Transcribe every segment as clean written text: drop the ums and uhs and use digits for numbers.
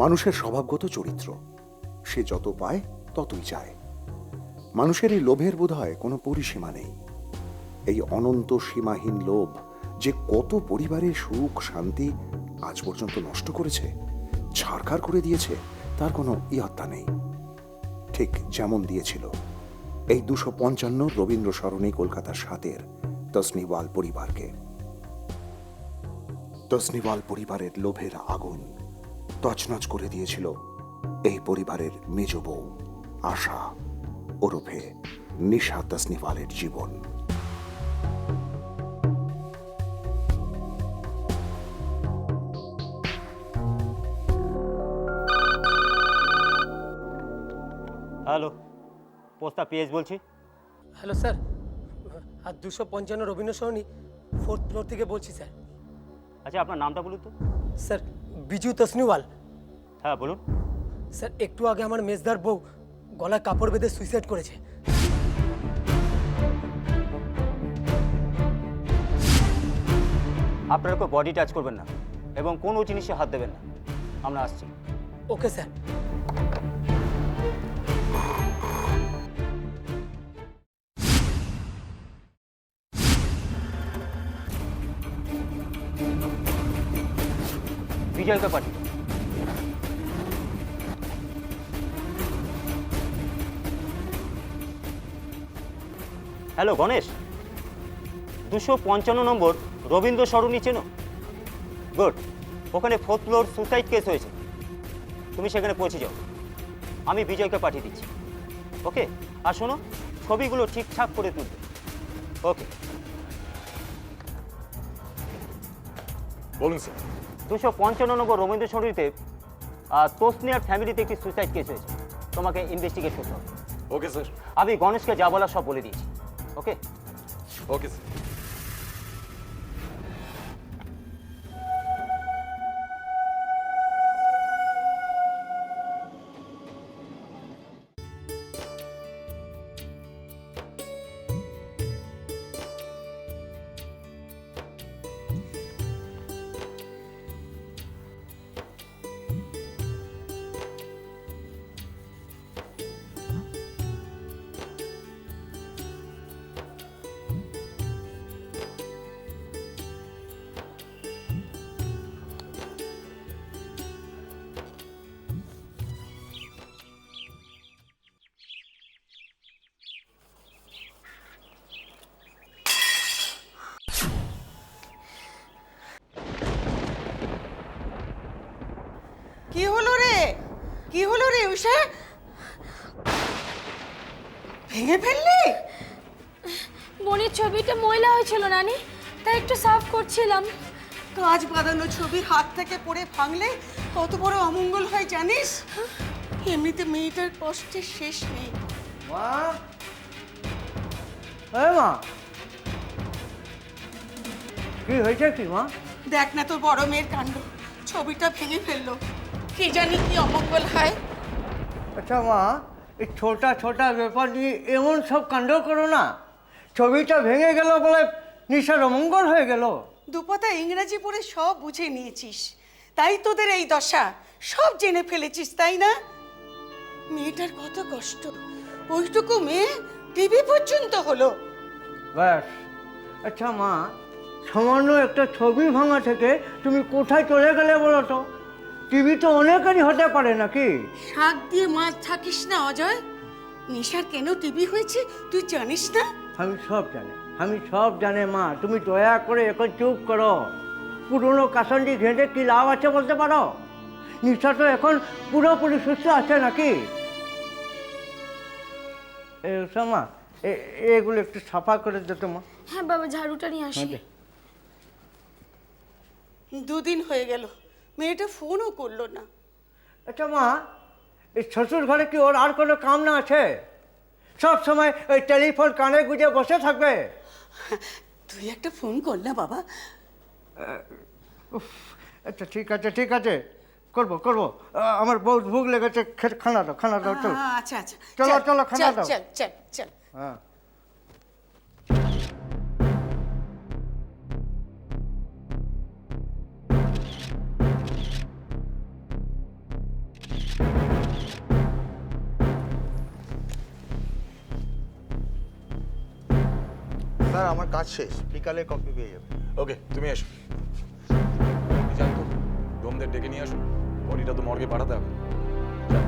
মানুষের স্বভাবগত চরিত্র, সে যত পায় ততই চায়। মানুষের এই লোভের বোধহয় কোনো পরিসীমা নেই। এই অনন্ত সীমাহীন লোভ যে কত পরিবারের সুখ শান্তি আজ পর্যন্ত নষ্ট করেছে, ছারখার করে দিয়েছে, তার কোনো ইয়ত্তা নেই। ঠিক যেমন দিয়েছিল এই 255 রবীন্দ্র সরণি কলকাতার 7-এর তসনিওয়াল পরিবারকে। তসনিওয়াল পরিবারের লোভের আগুন তছনছ করে দিয়েছিল এই পরিবারের মেজ বউ আশা ওরফে নিশা তসনিওয়ালের জীবন। হ্যালো, পোস্তা পিএস বলছি। হ্যালো স্যার, আর 255 রবীন্দ্র সরণি 4th ফ্লোর থেকে বলছি স্যার। আচ্ছা, আপনার নামটা বলুন তো। স্যার বিজু তসনিওয়াল। হ্যাঁ বলুন। স্যার একটু আগে আমার মেজদার বউ গলায় কাপড় বেঁধে সুইসাইড করেছে। আপনারা কেউ বডি টাচ করবেন না এবং কোনো জিনিসে হাত দেবেন না। আমরা আসছি। Okay sir. বিজয়কে পাঠিয়ে। হ্যালো গণেশ, 255 নম্বর রবীন্দ্র সরণি চেনো? গুড, ওখানে 4th ফ্লোর সুসাইড কেস হয়েছে। তুমি সেখানে পৌঁছে যাও, আমি বিজয়কে পাঠিয়ে দিচ্ছি। ওকে, আর শোনো, ছবিগুলো ঠিকঠাক করে তুলবে। ওকে। বলুন স্যার। 255 নম্বর রবীন্দ্র সরণিতে তোসনিয়ার ফ্যামিলিতে একটি সুসাইড কেস হয়েছে। তোমাকে ইনভেস্টিগেট করতে হবে। Okay sir. আমি গণেশকে যা বলার সব বলে দিয়েছি। ওকে ওকে স্যার। কি হলো রে? কি হলো রে উষা? ভেঙে ফেললি? বোনের ছবিটা ময়লা হয়েছিল নানি, তাই একটু সাফ করছিলাম। কাজ বাঁধানো ছবি হাত থেকে পড়ে ভাঙলে কত বড় অমঙ্গল হয় জানিস? এমনিতে মেয়েটার কষ্টের শেষ নেই। মা, এই মা, কি হয়েছে কি মা? দেখ না তোর বড় মেয়ের কাণ্ড, ছবিটা ভেঙে ফেললো। কি জানি কি অমঙ্গল হয়। আচ্ছা মা, এই ছোটা ছোটা ব্যাপার নিয়ে এমন সব কাণ্ড করো না। ছবিটা ভেঙে গেল বলে নিশার অমঙ্গল হয়ে গেল। দুপাতা ইংরেজি পড়ে সব বুঝে নিয়েছিস, তাই তোদের এই দশা। সব জেনে ফেলেছিস তাই না? মেয়েটার কত কষ্ট, ওইটুকু মেয়ে টিভি পর্যন্ত হলো। ব্যাস। আচ্ছা মা, সামান্য একটা ছবি ভাঙা থেকে তুমি কোথায় চলে গেলে বলো তো? টিভি তো অনেকেরই হতে পারে নাকি? শাক দিয়ে মাছ থাকিস না অজয়। নিশার কেন টিভি হয়েছে তুই জানিস না? আমি সব জানি, আমি সব জানি মা। তুমি দয়া করে এখন চুপ করো। পুরনো কাসন্ডি ঘেঁটে কি লাভ আছে বলতে পারো? নিশা তো এখন পুরোপুরি সুস্থ আছে নাকি? মা, এগুলো একটু সাফা করে দিত মা। হ্যাঁ বাবা, ঝাড়ুটা নিয়ে আসি। দুদিন হয়ে গেল, মেয়েটা ফোনও করলো না। আচ্ছা মা, এই শ্বশুর ঘরে কি ওর আর কোনো কাম না আছে? সব সময় ওই টেলিফোন কানে গুঁজে বসে থাকবে? তুই একটা ফোন কর না বাবা। আচ্ছা ঠিক আছে ঠিক আছে, করবো করবো। আমার বহুত ভুক লেগেছে, খানা দাও খানা দাও। চলো আচ্ছা আচ্ছা, চলো চলো খানা দাও। চল চল চল। হ্যাঁ। স্যার আমার কাজ শেষ, বিকালে কপি পেয়ে যাবে। ওকে, তুমি এসো। আপনি যান তো, ডোমদের ডেকে নিয়ে আসুন, বডিটা তো মর্গে পাঠাতে হবে। যান।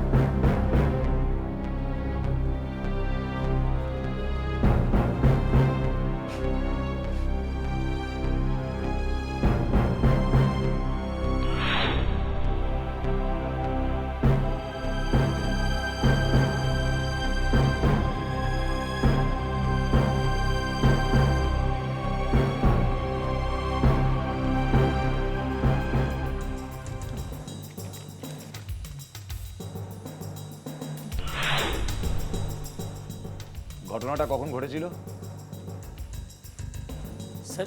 ঘটনাটা কখন ঘটেছিল? স্যার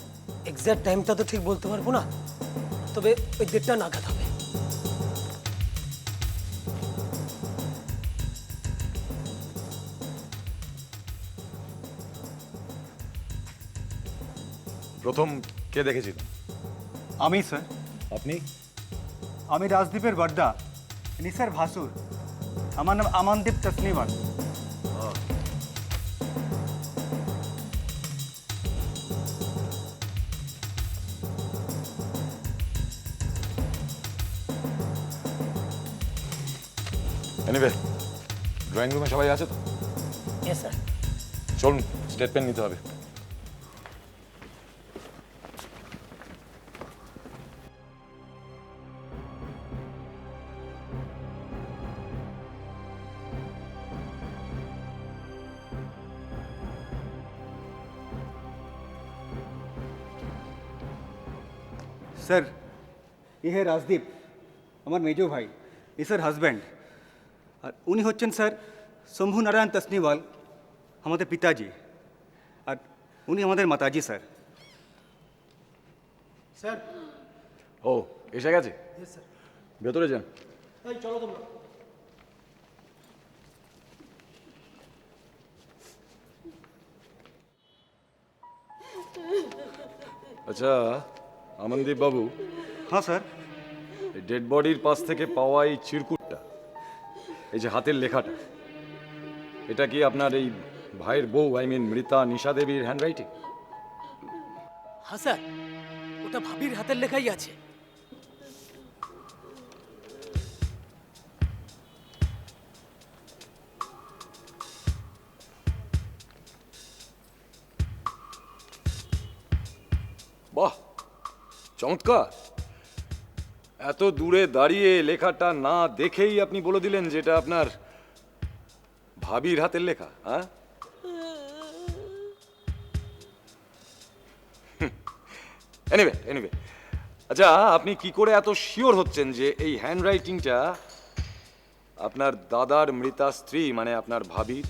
এক্স্যাক্ট টাইমটা তো ঠিক বলতে পারবো না, তবে ওই 1:30 নাগাদ হবে। প্রথম কে দেখেছিল? আমি স্যার, আপনি? আমি রাজদীপের বর্দা, নিসার ভাসুর। আমার নাম আমানদীপ তসনিওয়াল। এনিওয়ে, ড্রয়িং রুমে সবাই আছে তো? হ্যাঁ স্যার। চলুন, স্টেটমেন্ট নিতে হবে। স্যার, এ হে রাজদীপ, আমার মেজো ভাই, নিসার হাজব্যান্ড। আর উনি হচ্ছেন স্যার শম্ভু নারায়ণ তসনিওয়াল, আমাদের পিতাজি। আর উনি আমাদের মাতাজি স্যার। স্যার। ও, এসে গেছে? ভেতরে যান। চলো তোমরা। আচ্ছা আমনদীপ বাবু, হ্যাঁ স্যার। এই ডেড বডির পাশ থেকে পাওয়া এই চিরকুটটা, এই যে হাতের লেখাটা, এটা কি আপনার এই ভাইয়ের বউ, আই মিন মৃতা নিশা দেবীর হ্যান্ডরাইটিং? হ্যাঁ স্যার, ওটা ভাবির হাতের লেখাই আছে। বাহ, চমৎকার! এত দূরে দাঁড়িয়ে লেখাটা না দেখেই আপনি বলে দিলেন যে এটা আপনার ভাবির হাতের লেখা, হ্যাঁ? এনিওয়ে, আচ্ছা আপনি কি করে এত শিওর হচ্ছেন যে এই হ্যান্ডরাইটিংটা আপনার দাদার মৃতা স্ত্রী, মানে আপনার ভাবির?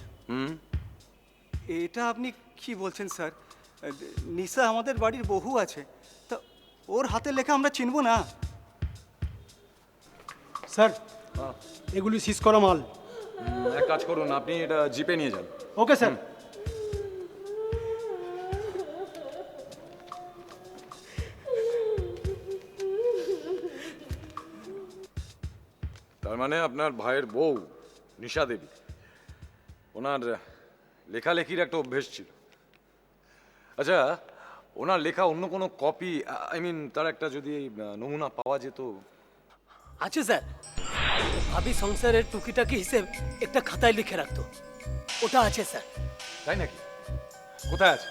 এটা আপনি কি বলছেন স্যার? নিসা আমাদের বাড়ির বহু আছে, তা ওর হাতের লেখা আমরা চিনব না? স্যার, এগুলি সিজ করা মাল। এক কাজ করুন, আপনি এটা জিপে নিয়ে যান। Okay sir. তার মানে আপনার ভাইয়ের বউ নিশা দেবী, ওনার লেখালেখির একটা অভ্যেস ছিল। আচ্ছা, ওনার লেখা অন্য কোনো কপি, আই মিন তার একটা যদি নমুনা পাওয়া যেত? আছে স্যার, ভাবি সংসারের টুকিটাকি হিসেব একটা খাতায় লিখে রাখতো, ওটা আছে স্যার। তাই নাকি? কোথায় আছে?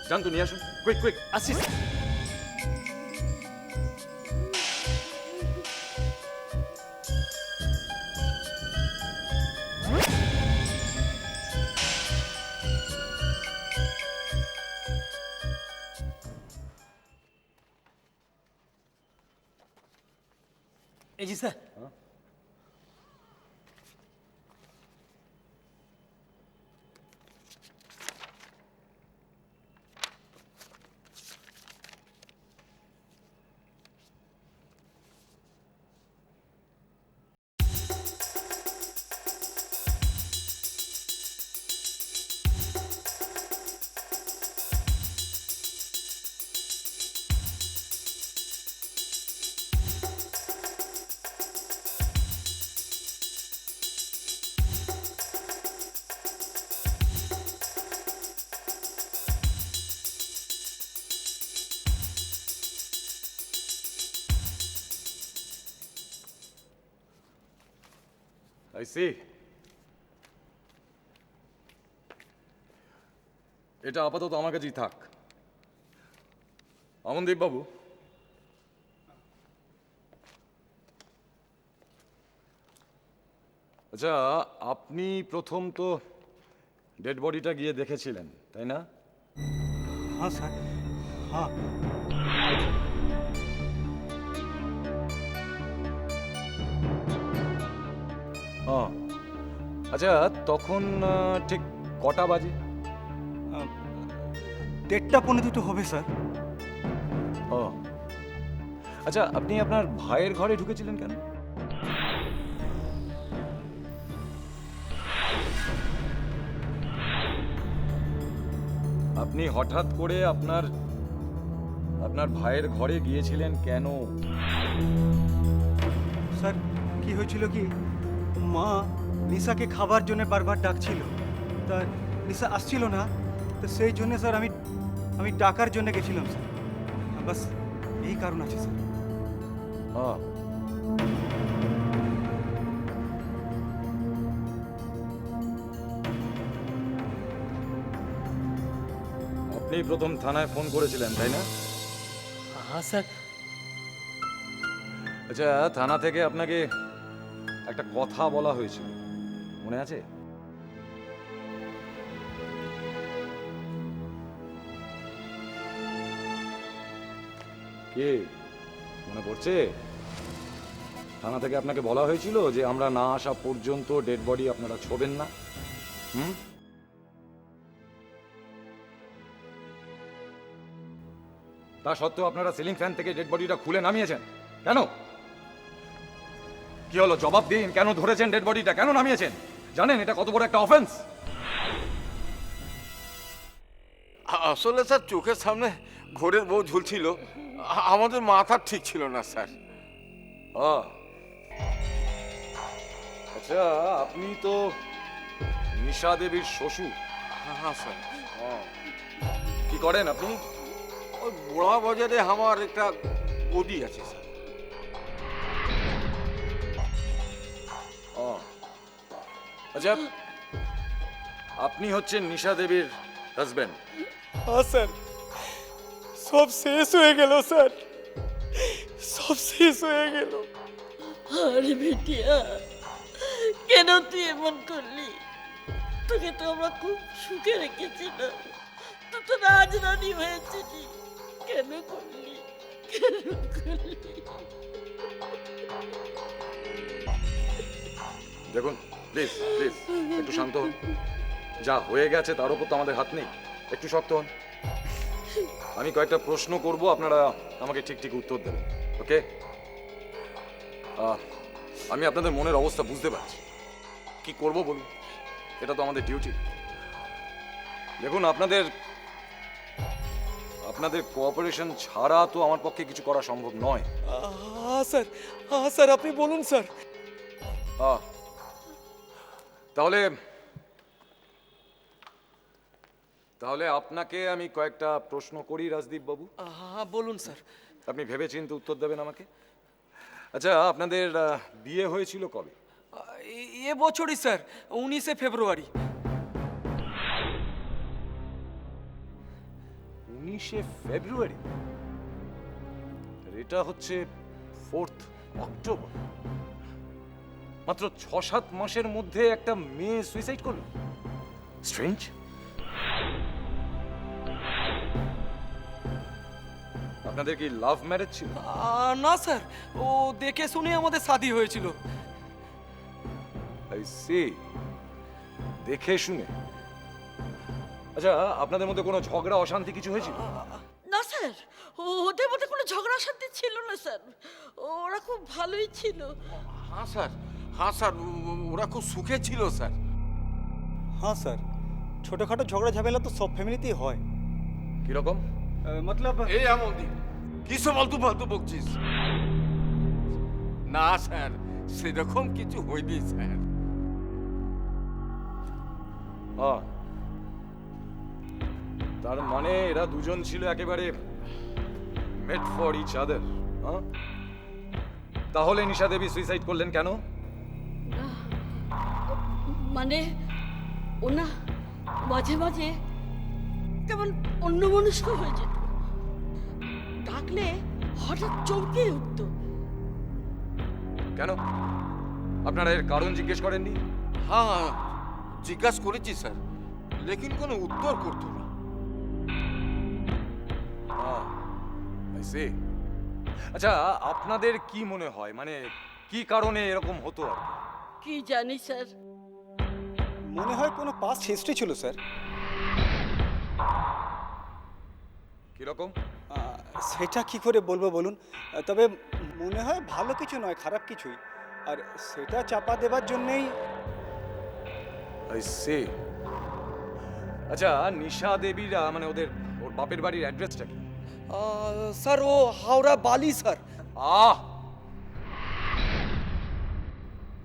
জান তো, নিয়ে আসুন, কুইক। আসি স্যার। এই জি স্যার। I C. এটা আপাতত আমার কাছেই থাক। অমনদীপ বাবু, আচ্ছা, আপনি প্রথম তো ডেড বডিটা গিয়ে দেখেছিলেন, তাই না? हाँ सर हाँ। হ্যাঁ। আচ্ছা, তখন ঠিক কটা বাজে? 1:45 হবে স্যার। ও আচ্ছা, আপনি আপনার ভাইয়ের ঘরে ঢুকেছিলেন কেন? আপনি হঠাৎ করে আপনার ভাইয়ের ঘরে গিয়েছিলেন কেন? স্যার কি হয়েছিল কি, মা নিশাকে খাবার জন্য বারবার ডাকছিল, তা নিশা আসছিল না, তো সেই জন্য স্যার আমি ডাকার জন্য গেছিলাম স্যার, বাস এই কারণ আছে স্যার। হ্যাঁ। আপনি প্রথম থানায় ফোন করেছিলেন, তাই না? हाँ सर। আচ্ছা, থানা থেকে আপনাকে একটা কথা বলা হয়েছিল, মনে আছে? কে মনে পড়ছে? থানা থেকে আপনাকে বলা হয়েছিল যে আমরা না আসা পর্যন্ত ডেড বডি আপনারা ছোবেন না। তা সত্ত্বেও আপনারা সিলিং ফ্যান থেকে ডেড বডিটা খুলে নামিয়েছেন কেন? কি হলো, জবাব দিন। কেন ধরেছেন ডেড বডিটা, কেন নামিয়েছেন? জানেন এটা কত বড় একটা অফেন্স? আসলে স্যার চোখের সামনে ঘোরের বউ ঝুলছিল, আমাদের মাথা ঠিক ছিল না স্যার। আচ্ছা, আপনি তো নিশা দেবীর শ্বশুর। হ্যাঁ স্যার। কি করেন আপনি? ওই বোড়া বাজারে আমার একটা গদি আছে স্যার। আচ্ছা, আপনি হচ্ছেন নিশা দেবীর হাজবেন্ড? हाँ सर, सब शेष हो गल सर, सब शेष हो गल। আরে বেটিয়া, কেন তুই এমন করলি? তোকে তো আমরা খুব সুখে রেখেছিলাম, তুই তো রাজরানী হয়েছিলি, কেন করলি? কেন করলি? দেখুন, প্লিজ প্লিজ একটু শান্ত হন। যা হয়ে গেছে তার উপর তো আমাদের হাত নেই, একটু শক্ত হন। আমি কয়েকটা প্রশ্ন করব, আপনারা আমাকে ঠিক ঠিক উত্তর দেবেন, ওকে? আমি আপনাদের মনের অবস্থা বুঝতে পারছি, কি করব বলুন, এটা তো আমাদের ডিউটি। দেখুন, আপনাদের কোঅপারেশন ছাড়া তো আমার পক্ষে কিছু করা সম্ভব নয়। हाँ सर, আপনি বলুন স্যার। তাহলে আপনাকে আমি কয়েকটা প্রশ্ন করি রাজদীপ বাবু। हाँ বলুন স্যার। আপনি ভেবেচিন্তে উত্তর দেবেন আমাকে। আচ্ছা, আপনাদের বিয়ে হয়েছিল কবে? এ বছরই স্যার, 19 ফেব্রুয়ারি। 19 ফেব্রুয়ারি? এটা হচ্ছে 4th অক্টোবর। মাত্র 6-7 মাসের মধ্যে একটা মেয়ে সুইসাইড করলো। স্ট্রেঞ্জ। আপনাদের কি লাভ ম্যারেজ ছিল? না স্যার, ও দেখে শুনে আমাদের শাদী হয়েছিল। আই সি, দেখে শুনে। আচ্ছা, আপনাদের মধ্যে কোনো ঝগড়া অশান্তি কিছু হয়েছিল? না স্যার, ওদের মধ্যে কোনো ঝগড়া শান্তি ছিল না স্যার, ওরা খুব ভালোই ছিল। হ্যাঁ স্যার, ওরা খুব সুখে ছিল স্যার। हाँ सर, छोटोखाटो झगड़ा झमेला तो सब फैमिलीতেই হয়। কিরকম? मतलब এই আমন্দির, কি সব ফালতু বকছিস? না স্যার, সেরকম কিছু হয়নি স্যার। তার মানে এরা দুজন ছিল একেবারে মেড ফর ইচ আদার। তাহলে নিশা দেবী সুইসাইড করলেন কেন? মানে ও না মাঝে মাঝে কেমন অন্যমনস্ক হয়ে যেত, ডাকলে হঠাৎ চমকে উঠতো। কেন আপনারা এর কারণ জিজ্ঞেস করেননি? হ্যাঁ জিজ্ঞাসা করেছি স্যার, লেকিন কোনো উত্তর করতো না। I see. আচ্ছা আপনাদের কি মনে হয় মানে কি কারণে এরকম হতো আর কি? কি জানি স্যার। মনে হয় কোনো পাস্ট হিস্ট্রি ছিল স্যার। কিরকম? সেটা কি করে বলবো বলুন, তবে মনে হয় ভালো কিছু নয়, খারাপ কিছুই, আর সেটা চাপা দেবার জন্যেই। I see. আচ্ছা নিশা দেবীরা মানে ওর বাপের বাড়ির অ্যাড্রেসটা কি? স্যার ও হাওড়া বালি স্যার।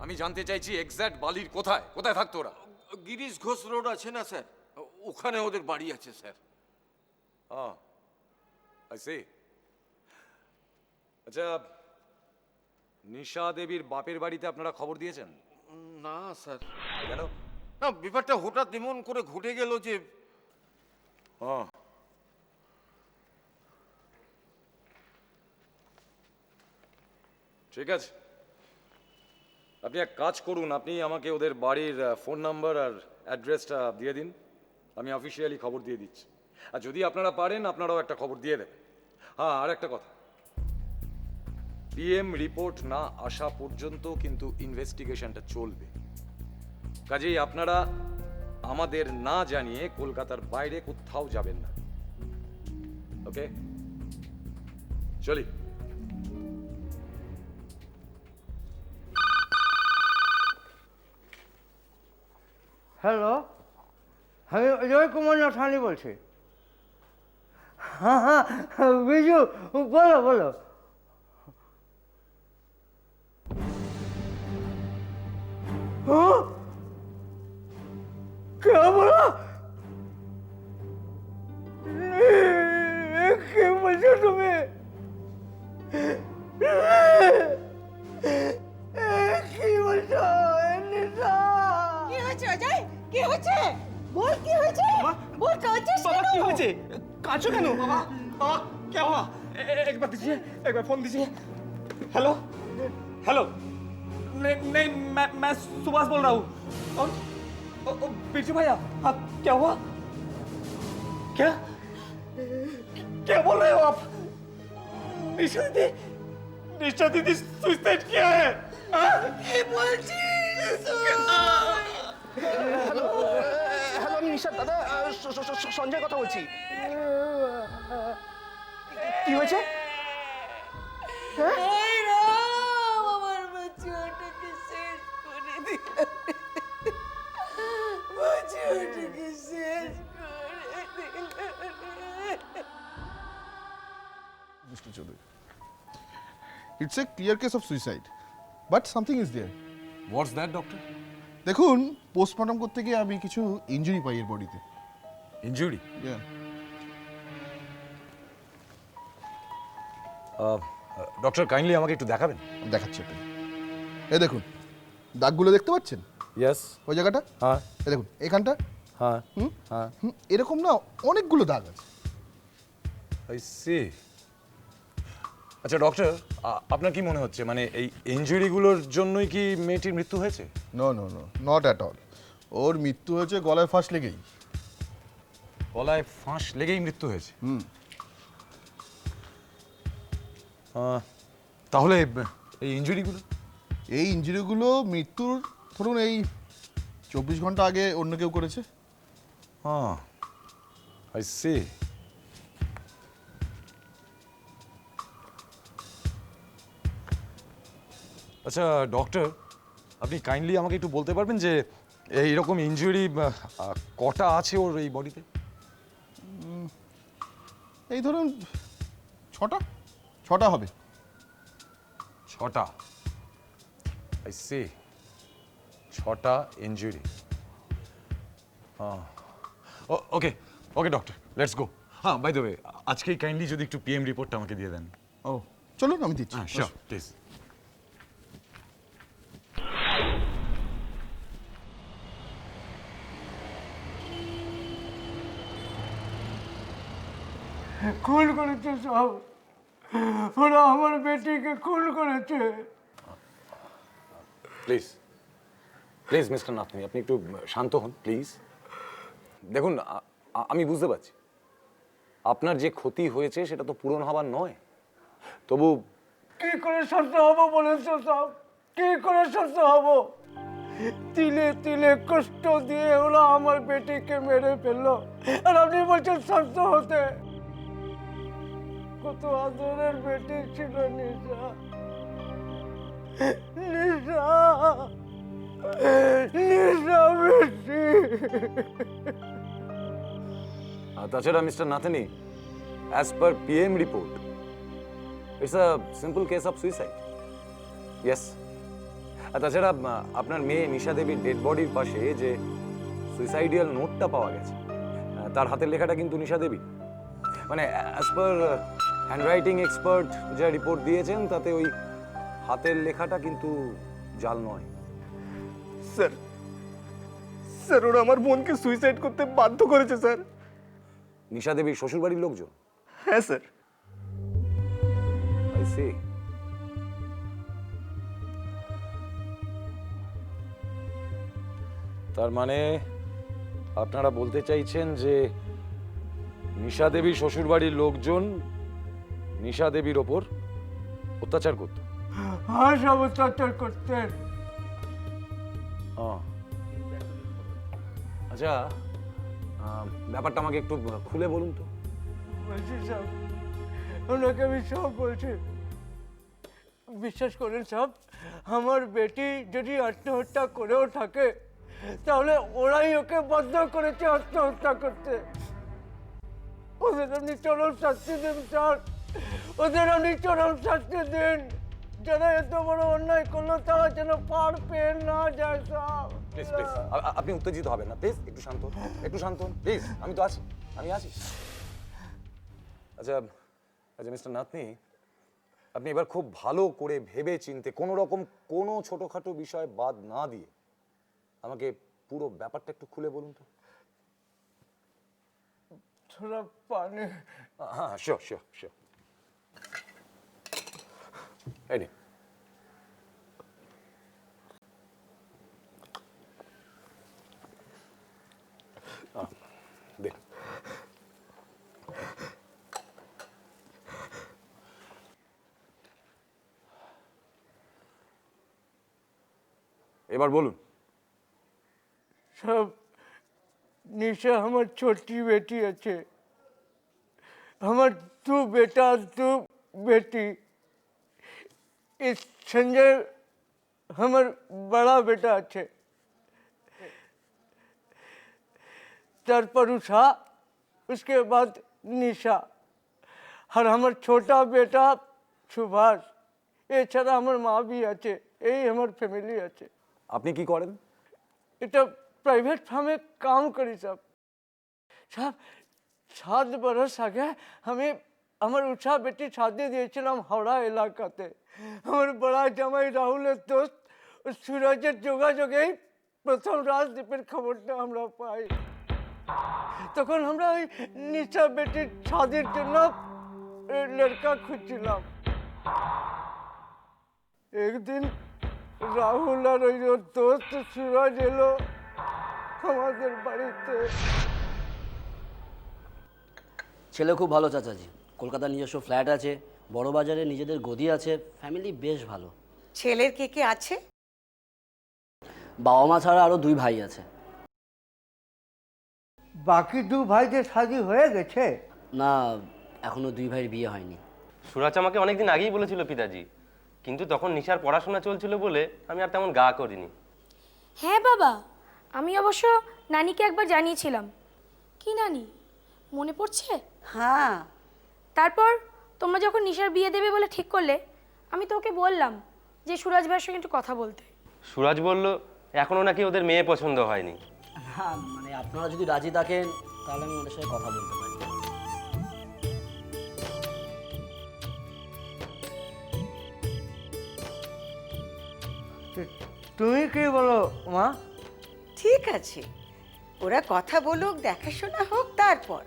আমি জানতে চাইছি এক্স্যাক্ট বালির কোথায় কোথায় থাকতো ওরা? গিরিশ ঘোষ রোড আছে না স্যার, ওখানে ওদের বাড়ি আছে স্যার। I see. আচ্ছা নিশা দেবীর বাপের বাড়িতে আপনারা খবর দিয়েছেন? না স্যার। কেন? না ব্যাপারটা হঠাৎ এমন করে ঘটে গেল যে। ঠিক আছে, আপনি এক কাজ করুন, আপনি আমাকে ওদের বাড়ির ফোন নাম্বার আর অ্যাড্রেসটা দিয়ে দিন, আমি অফিসিয়ালি খবর দিয়ে দিচ্ছি। আর যদি আপনারা পারেন আপনারাও একটা খবর দিয়ে দেবেন। হ্যাঁ আর একটা কথা, পিএম রিপোর্ট না আসা পর্যন্ত কিন্তু ইনভেস্টিগেশনটা চলবে, কাজেই আপনারা আমাদের না জানিয়ে কলকাতার বাইরে কোথাও যাবেন না। ওকে চলি। হ্যালো, আমি অজয় কুমার নথানি বলছি। হ্যাঁ হ্যাঁ বিজু বলো বলো। हाँ? क्या बोला? क्या बोलते हो तुम्हें? কি বলছো নিশা? কি হয়েছে অজয়? কি হয়েছে? বল কি হয়েছে? বল কাঁদছিস बाबा কেন? কি হয়েছে? কাঁদছো কেন बाबा? बाबा क्या हुआ? एक बार दीजिए, एक बार फोन दीजिए। हेलो हेलो, नहीं मैं सुभाष बोल रहा हूँ। और बिरजू भैया आप क्या हुआ? क्या क्या बोल रहे हो आप? निशा दीदी सुसाइड किया है? কি বলছিস? হ্যালো আমি নিশাদ দাদা, সঞ্জয় কথা বলছি। কি হয়েছে? এই রাম, আমার বাচ্চাটাকে শেষ করে দিল। বাচ্চাটাকে শেষ করে দিল। Mr. Choudhury, it's a clear case of suicide, but something is there. What's that doctor? দেখুন পোস্টমর্টম করতে গিয়ে আমি কিছু ইনজুরি পাই এর বডিতে। ইনজুরি? ডক্টর কাইন্ডলি আমাকে একটু দেখাবেন। দেখাচ্ছি একটা, এই দেখুন দাগগুলো দেখতে পাচ্ছেন? ইয়েস। ওই জায়গাটা, হ্যাঁ। এই দেখুন এখানটা, হ্যাঁ হ্যাঁ এরকম না অনেকগুলো দাগ আছে। I C. আচ্ছা ডক্টর, আপনার কি মনে হচ্ছে মানে এই ইনজুরিগুলোর জন্যই কি মেয়েটির মৃত্যু হয়েছে? No no no, not at all. ওর মৃত্যু হয়েছে গলায় ফাঁস লেগেই। গলায় ফাঁস লেগেই মৃত্যু হয়েছে? তাহলে এই ইনজুরিগুলো? এই ইনজুরিগুলো মৃত্যুর ধরুন এই 24 ঘন্টা আগে অন্য কেউ করেছে। হ্যাঁ আই সি। আচ্ছা ডক্টর, আপনি কাইন্ডলি আমাকে একটু বলতে পারবেন যে এইরকম ইনজুরি কটা আছে ওর এই বডিতে? এই ধরুন ছটা হবে। 6টা? আই সি, 6টা injury. Okay okay doctor, let's go. হ্যাঁ বাই দ্য ওয়ে, আজকেই কাইন্ডলি যদি একটু পিএম রিপোর্টটা আমাকে দিয়ে দেন। ও চলুন আমি দিচ্ছি। হ্যাঁ শিওর প্লিজ। খুন করেছে সব, ওরা আমার বেটিকে খুন করেছে। প্লিজ প্লিজ মিস্টার নাথনি, আপনি একটু শান্ত হন প্লিজ। দেখুন, আমি বুঝতে পারছি আপনার যে ক্ষতি হয়েছে সেটা তো পূরণ হবার নয়, তবু কি করে শান্ত হবো বলেন তো সব, কি করে শান্ত হবো? তিলে তিলে কষ্ট দিয়ে ওরা আমার বেটিকে মেরে ফেললো, আর আপনি বলছেন শান্ত হতে? কত আদরের বেটি ছিল নিশা, নিশা, নিশা বেটি। আর তাছাড়া mister Nathani, as per PM report it's a simple case of suicide. Yes. আর তাছাড়া আপনার মেয়ে নিশা দেবীর ডেড বডির পাশে যে সুইসাইডিয়াল নোটটা পাওয়া গেছে, তার হাতের লেখাটা কিন্তু নিশা দেবী। মানে অ্যাজ পার হ্যান্ডরাইটিং এক্সপার্ট যা রিপোর্ট দিয়েছেন তাতে ওই হাতের লেখাটা কিন্তু জাল নয়। স্যার, স্যার ওরা আমার বোনকে সুইসাইড করতে বাধ্য করেছে স্যার। নিশা দেবীর শ্বশুরবাড়ির লোকজন? হ্যাঁ স্যার। I C. তার মানে আপনারা বলতে চাইছেন যে নিশা দেবীর শ্বশুরবাড়ির লোকজন নিশা দেবীর ওপর অত্যাচার করত? হ্যাঁ, সব অত্যাচার করতেন। আচ্ছা, ব্যাপারটা আমাকে একটু খুলে বলুন তো। বলছি সব, ওনাকে আমি সব বলছি, বিশ্বাস করেন সব, আমার বেটি যদি আত্মহত্যা করেও থাকে তাহলে ওরাই ওকে বাধ্য করেছে আত্মহত্যা করতে। ওদের আপনি চরম শাস্তি দিন স্যার, ওদের আপনি চরম শাস্তি দিন। যারা এত বড় অন্যায় করলো তারা যেন পার পেয়ে না যায় সব। প্লিজ প্লিজ, আপনি উত্তেজিত হবেন না প্লিজ, একটু শান্ত হন, একটু শান্ত হন প্লিজ। আমি তো আছি, আমি আছি। আচ্ছা আচ্ছা মিস্টার নাথনি, আপনি এবার খুব ভালো করে ভেবে চিনতে কোনো রকম কোনো ছোটখাটো বিষয় বাদ না দিয়ে আমাকে পুরো ব্যাপারটা একটু খুলে বলুন তো। থোড়া পানি। হ্যাঁ, শিওর শিওর শিওর। এই নিন। দিন। এবার বলুন। সব निशा हमार छोटी बेटी अच्छे, हमार दो बेटा दो बेटी, इस संजय हमार बड़ा बेटा अच्छे, तरपर उषा, उसके बाद निशा, और हमार छोटा बेटा सुभाष, ये छाड़ा हमार माँ भी अच्छे, यही हमार फैमिली अच्छे। আপনি কি করেন? এটা প্রাইভেট ফার্মে কাম করি সব। সব 7 বছর আগে আমি আমার উষা বেটি শাদি দিয়েছিলাম হাওড়া এলাকাতে। আমার বড় জামাই রাহুলের দোস্ত সুরজের যোগাযোগেই প্রথম রাজদীপের খবরটা আমরা পাই। তখন আমরা ওই নিশা বেটির শাদির জন্য লড়কা খুঁজছিলাম। একদিন রাহুল আর ওই দোস্ত সুরজ এলো আমাদের বাড়িতে। ছেলে খুব ভালো চাচাজি, কলকাতার নিজস্ব ফ্ল্যাট আছে, বড় বাজারে নিজেদের গদি আছে, ফ্যামিলি বেশ ভালো। ছেলের কে কে আছে? বাবা মা ছাড়া আরো 2 ভাই আছে। বাকি 2 ভাইদের শাদি হয়ে গেছে? না, এখনো 2 ভাইয়ের বিয়ে হয়নি। সুরাজ আমাকে অনেকদিন আগেই বলেছিল পিতাজি, কিন্তু তখন নিশার পড়াশোনা চলছিল বলে আমি আর তেমন গা করিনি। হ্যাঁ বাবা, আমি অবশ্য নানিকে একবার জানিয়েছিলাম। কি নানি, মনে পড়ছে? হ্যাঁ। তারপর তোমরা যখন নিশার বিয়ে দেবে বলে ঠিক করলে, আমি তো ওকে বললাম যে সুরাজ ভাইয়ের সঙ্গে একটু কথা বলতে। সুরাজ বলল এখনো নাকি ওদের মেয়ে পছন্দ হয়নি। না মানে আপনারা যদি রাজি থাকেন তাহলে আমি ওদের সাথে কথা বলতে পারি। তুমি কি বলো মা? ঠিক আছে, ওরা কথা বলুক, দেখাশোনা হোক, তারপর।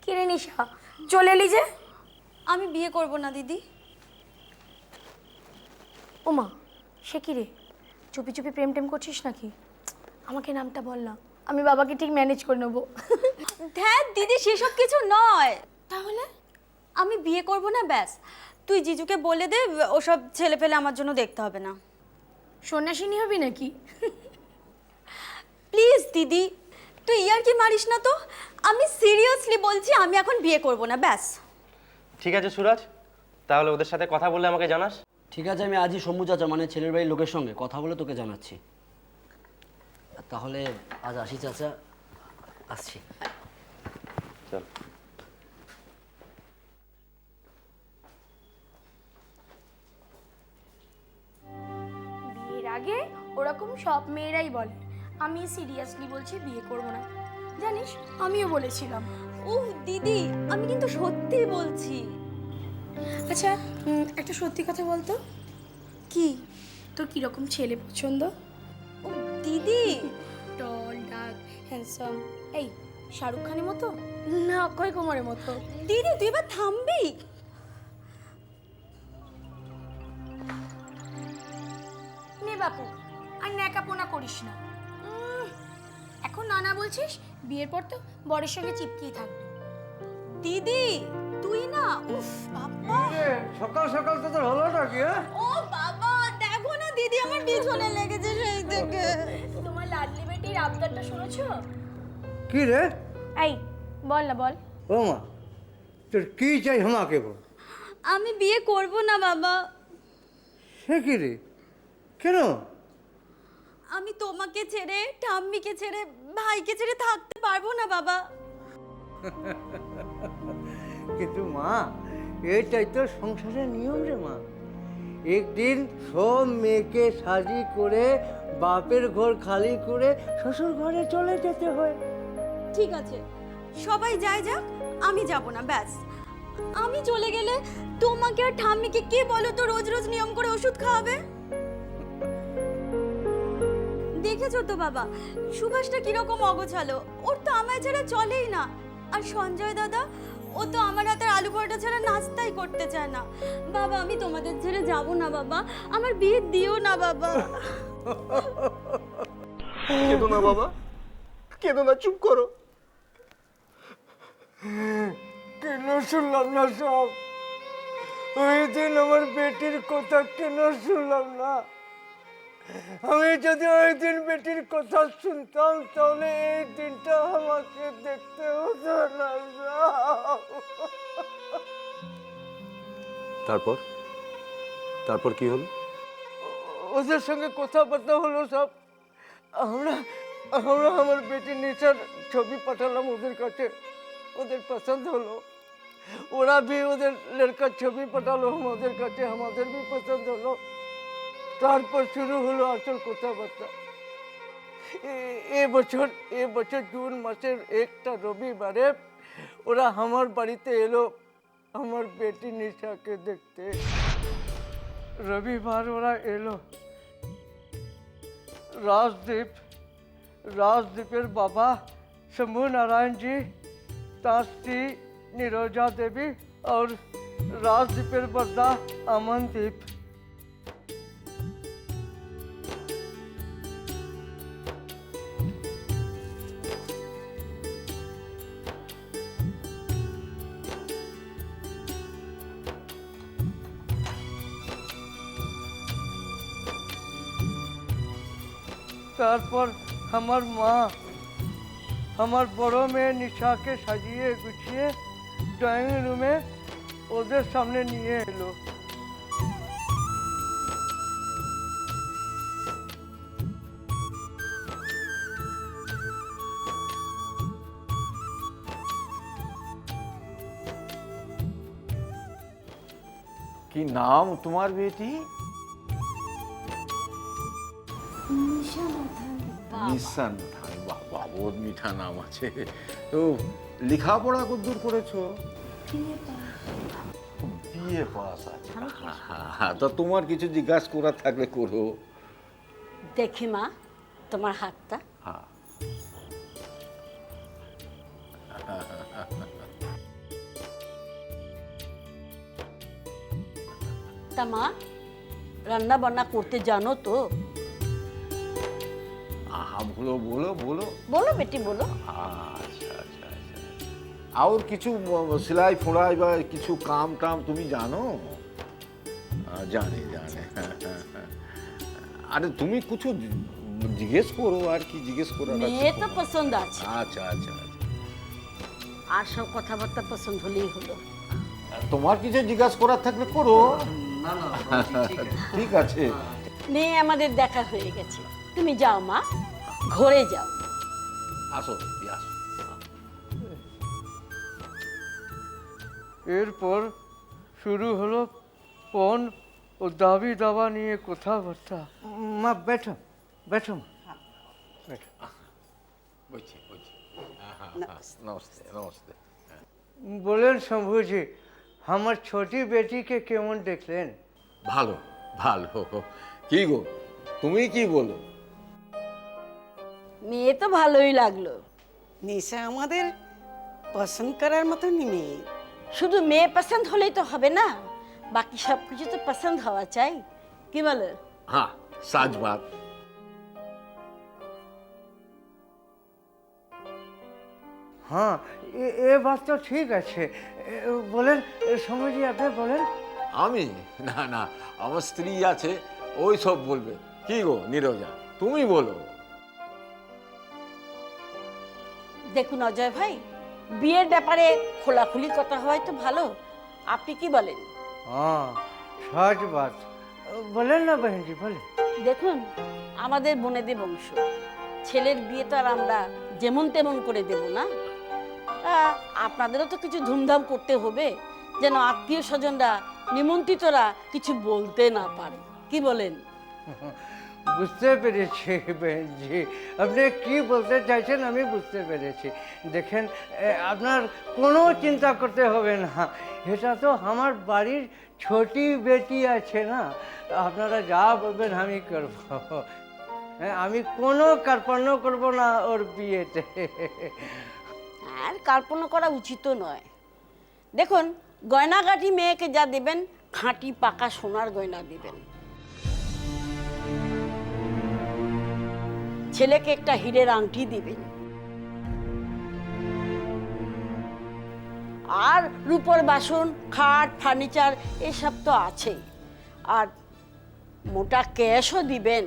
কিরে নিশা চলে এলি যে? আমি বিয়ে করব না দিদি। ওমা, সে কি রে, চুপি চুপি প্রেম টেম করছিস নাকি? আমাকে নামটা বল না, আমি বাবাকে ঠিক ম্যানেজ করে নেবো। ধ্যাত দিদি, সেসব কিছু নয়। তাহলে আমি বিয়ে করব না, ব্যাস। তুই জিজুকে বলে দে ওসব ছেলে পেলে আমার জন্য দেখতে হবে না। সন্ন্যাসিনী হবি নাকি? প্লিজ দিদি, তুই ইয়ার কি মারিস না তো। আমি সিরিয়াসলি বলছি, আমি এখন বিয়ে করব না, ব্যাস। ঠিক আছে সুরাজ, তাহলে ওদের সাথে কথা বলে আমাকে জানাস। ঠিক আছে, আমি আজই শম্ভু চাচা মানে ছেলের বাড়ির লোকের সঙ্গে কথা বলে তোকে জানাচ্ছি। তাহলে আজ আসি চাচা, আসছি। চল। বিয়ের আগে ওরকম সব মেয়েরাই বলে, আমি সিরিয়াসলি বলছি বিয়ে করব না। জানিস, আমিও বলেছিলাম। ওহ দিদি, আমি কিন্তু সত্যি বলছি। আচ্ছা, একটা সত্যি কথা বলতো, কি? তোর কিরকম ছেলে পছন্দ? ও দিদি, টল, ডার্ক, হ্যান্ডসাম, এই শাহরুখ খানের মতো না অক্ষয় কুমারের মতো? দিদি তুই এবার থামবি? নে বাপু, আর ন্যাকাপোনা করিস না। এখন নানা বলছিস, বিয়ের পর তো বরের সঙ্গে চিপকিয়ে থাকবি। দিদি তুই না, উফ বাবা, সকাল সকাল তো তোর হলোটা কি? ও বাবা দেখো না, দিদি আমার পিছনে লেগেছে সেই থেকে। তোমার লাডলি বেটির আবদারটা শুনেছো? কি রে? এই বল না, বল। ও মা, তোর কি চাই আমাকে বল। আমি বিয়ে করব না বাবা। সে কি রে, কেন? আমি তোমাকে ছেড়ে, ঠাম্মিকে ছেড়ে, ভাইকে ছেড়ে থাকতে পারবো না বাবা। কিন্তু মা, এটাই তো সংসারের নিয়ম রে মা। একদিন সব মেয়েকে সাজি করে বাপের ঘর খালি করে শ্বশুর ঘরে চলে যেতে হয়। ঠিক আছে, সবাই যায় যাক, আমি যাব না, ব্যাস। আমি চলে গেলে তোমাকে আর ঠাম্মিকে কে বলো তো রোজ রোজ নিয়ম করে ওষুধ খাওয়াবে? দেখেছো তো বাবা, সুভাষটা কিরকম অগোছালো, ওর তো আমায় ছাড়া চলেই না। আর সঞ্জয় দাদা, ও তো আমার হাতের আলু পরোটা ছাড়া নাস্তাই করতে চায় না। বাবা আমি তোমাদের ছেড়ে যাব না বাবা, আমার বিয়ে দিও না বাবা। কেঁদো না বাবা, কেঁদো না, চুপ করো। কেন শুনলাম না সব? ওই দিন আমার বেটির কথা কেন শুনলাম না? আমি যদি ওই দিন বেটির কথা শুনতাম, তাহলে এই দিনটা আমাকে দেখতে হতো না। তারপর তারপর কি হলো? ওদের সঙ্গে কথাবার্তা হলো সব। আমরা আমরা আমার বেটি নিশার ছবি পাঠালাম ওদের কাছে, ওদের পছন্দ হলো। ওরা भी ওদের লড়কার ছবি পাঠালো আমাদের কাছে, আমাদের भी পছন্দ হলো। তারপর শুরু হলো আসল কথাবার্তা। এবছর জুন মাসের একটা রবিবারে ওরা আমার বাড়িতে এলো আমার বেটি নিশাকে দেখতে। রবিবার ওরা এলো। রাজদীপের বাবা शंभू नारायण जी, तार स्त्री निरोजा देवी और राजदीपेर बरदा अमनदीप। তারপর আমার মা আমার বড় মেয়ে নিশাকে সাজিয়ে গুছিয়ে ড্রয়িং রুমে ওদের সামনে নিয়ে এলো। কি নাম তোমার বেটি? নিশান। বাবা, বহুত মিঠা নাম আছে। তো লেখাপড়া কতদূর করেছো? বিএ পাস আছে। তা তোমার কিছু জিজ্ঞাসা করার থাকলে করো। দেখি মা তোমার হাতটা। তা মা রান্না বান্না করতে জানো তো? আহা বলো বলো বলো। বলো বেটি বলো। আচ্ছা আচ্ছা আচ্ছা। আর কিছু সেলাই ফোড়াই বা কিছু কাম টাম তুমি জানো? জানি জানি। আরে তুমি কিছু জিজ্ঞেস করো, আর কি জিজ্ঞেস করার আছে? মেয়ে তো পছন্দ আছে, আচ্ছা আচ্ছা আচ্ছা। আর সব কথাবার্তা পছন্দ হলেই হলো। তোমার কিছু জিজ্ঞাসা করার থাকলে করো। না না ঠিক আছে। মেয়ে আমাদের দেখা হয়ে গেছে, তুমি যাও মা, ঘরে যাও। আসো দিদি, আসো। এরপর শুরু হলো পণ ও দাবি দাবা নিয়ে কথাবার্তা। মা বেঠো বেঠো মা, বেঠো। বলছি বলছি। নমস্তে নমস্তে। বলেন শম্ভুজি, আমার ছোটি বেটিকে কেমন দেখলেন? ভালো ভালো। কি গো তুমি কি বলো? মেয়ে তো ভালোই লাগলো। নিশা আমাদের পছন্দ করার মতনই মেয়ে। শুধু মেয়ে পছন্দ হলেই তো হবে না, বাকি সব কিছু তো পছন্দ হওয়া চাই, কি বলো? হ্যাঁ সাজ বাত। হ্যাঁ এ বাত তো ঠিক আছে। বলেন শম্ভুজি, আপনি বলেন। আমি না না, আমার স্ত্রী আছে, ওই সব বলবে। কি গো নীরজা, তুমি বলো। দেখুন অজয় ভাই, বিয়ের ব্যাপারে খোলাখুলি কথা হয় তো ভালো, আপনি কি বলেন? হ্যাঁ সাজ বাত। বলেন না বহেনজি, বলেন। দেখুন, আমাদের বনেদের বংশ, ছেলের বিয়ে তো আর আমরা যেমন তেমন করে দেব না। আপনাদেরও তো কিছু ধুমধাম করতে হবে, যেন আত্মীয় স্বজনরা, নিমন্ত্রিতরা কিছু বলতে না পারে, কি বলেন? বুঝতে পেরেছি বেহেনজি, আপনি কি বলতে চাইছেন আমি বুঝতে পেরেছি। দেখেন, আপনার কোনো চিন্তা করতে হবে না, এটা তো আমার বাড়ির ছোটি বেটি আছে না, আপনারা যা বলবেন আমি করব। আমি কোনো কার্পণ্য করব না ওর বিয়েতে। আর কার্পণ্য করা উচিত নয়। দেখুন, গয়নাগাটি মেয়েকে যা দেবেন, খাঁটি পাকা সোনার গয়না দিবেন। ছেলেকে একটা হীরের আংটি দিবেন, আর রূপোর বাসন, খাট, ফার্নিচার এসব তো আছেই, আর মোটা ক্যাশও দিবেন।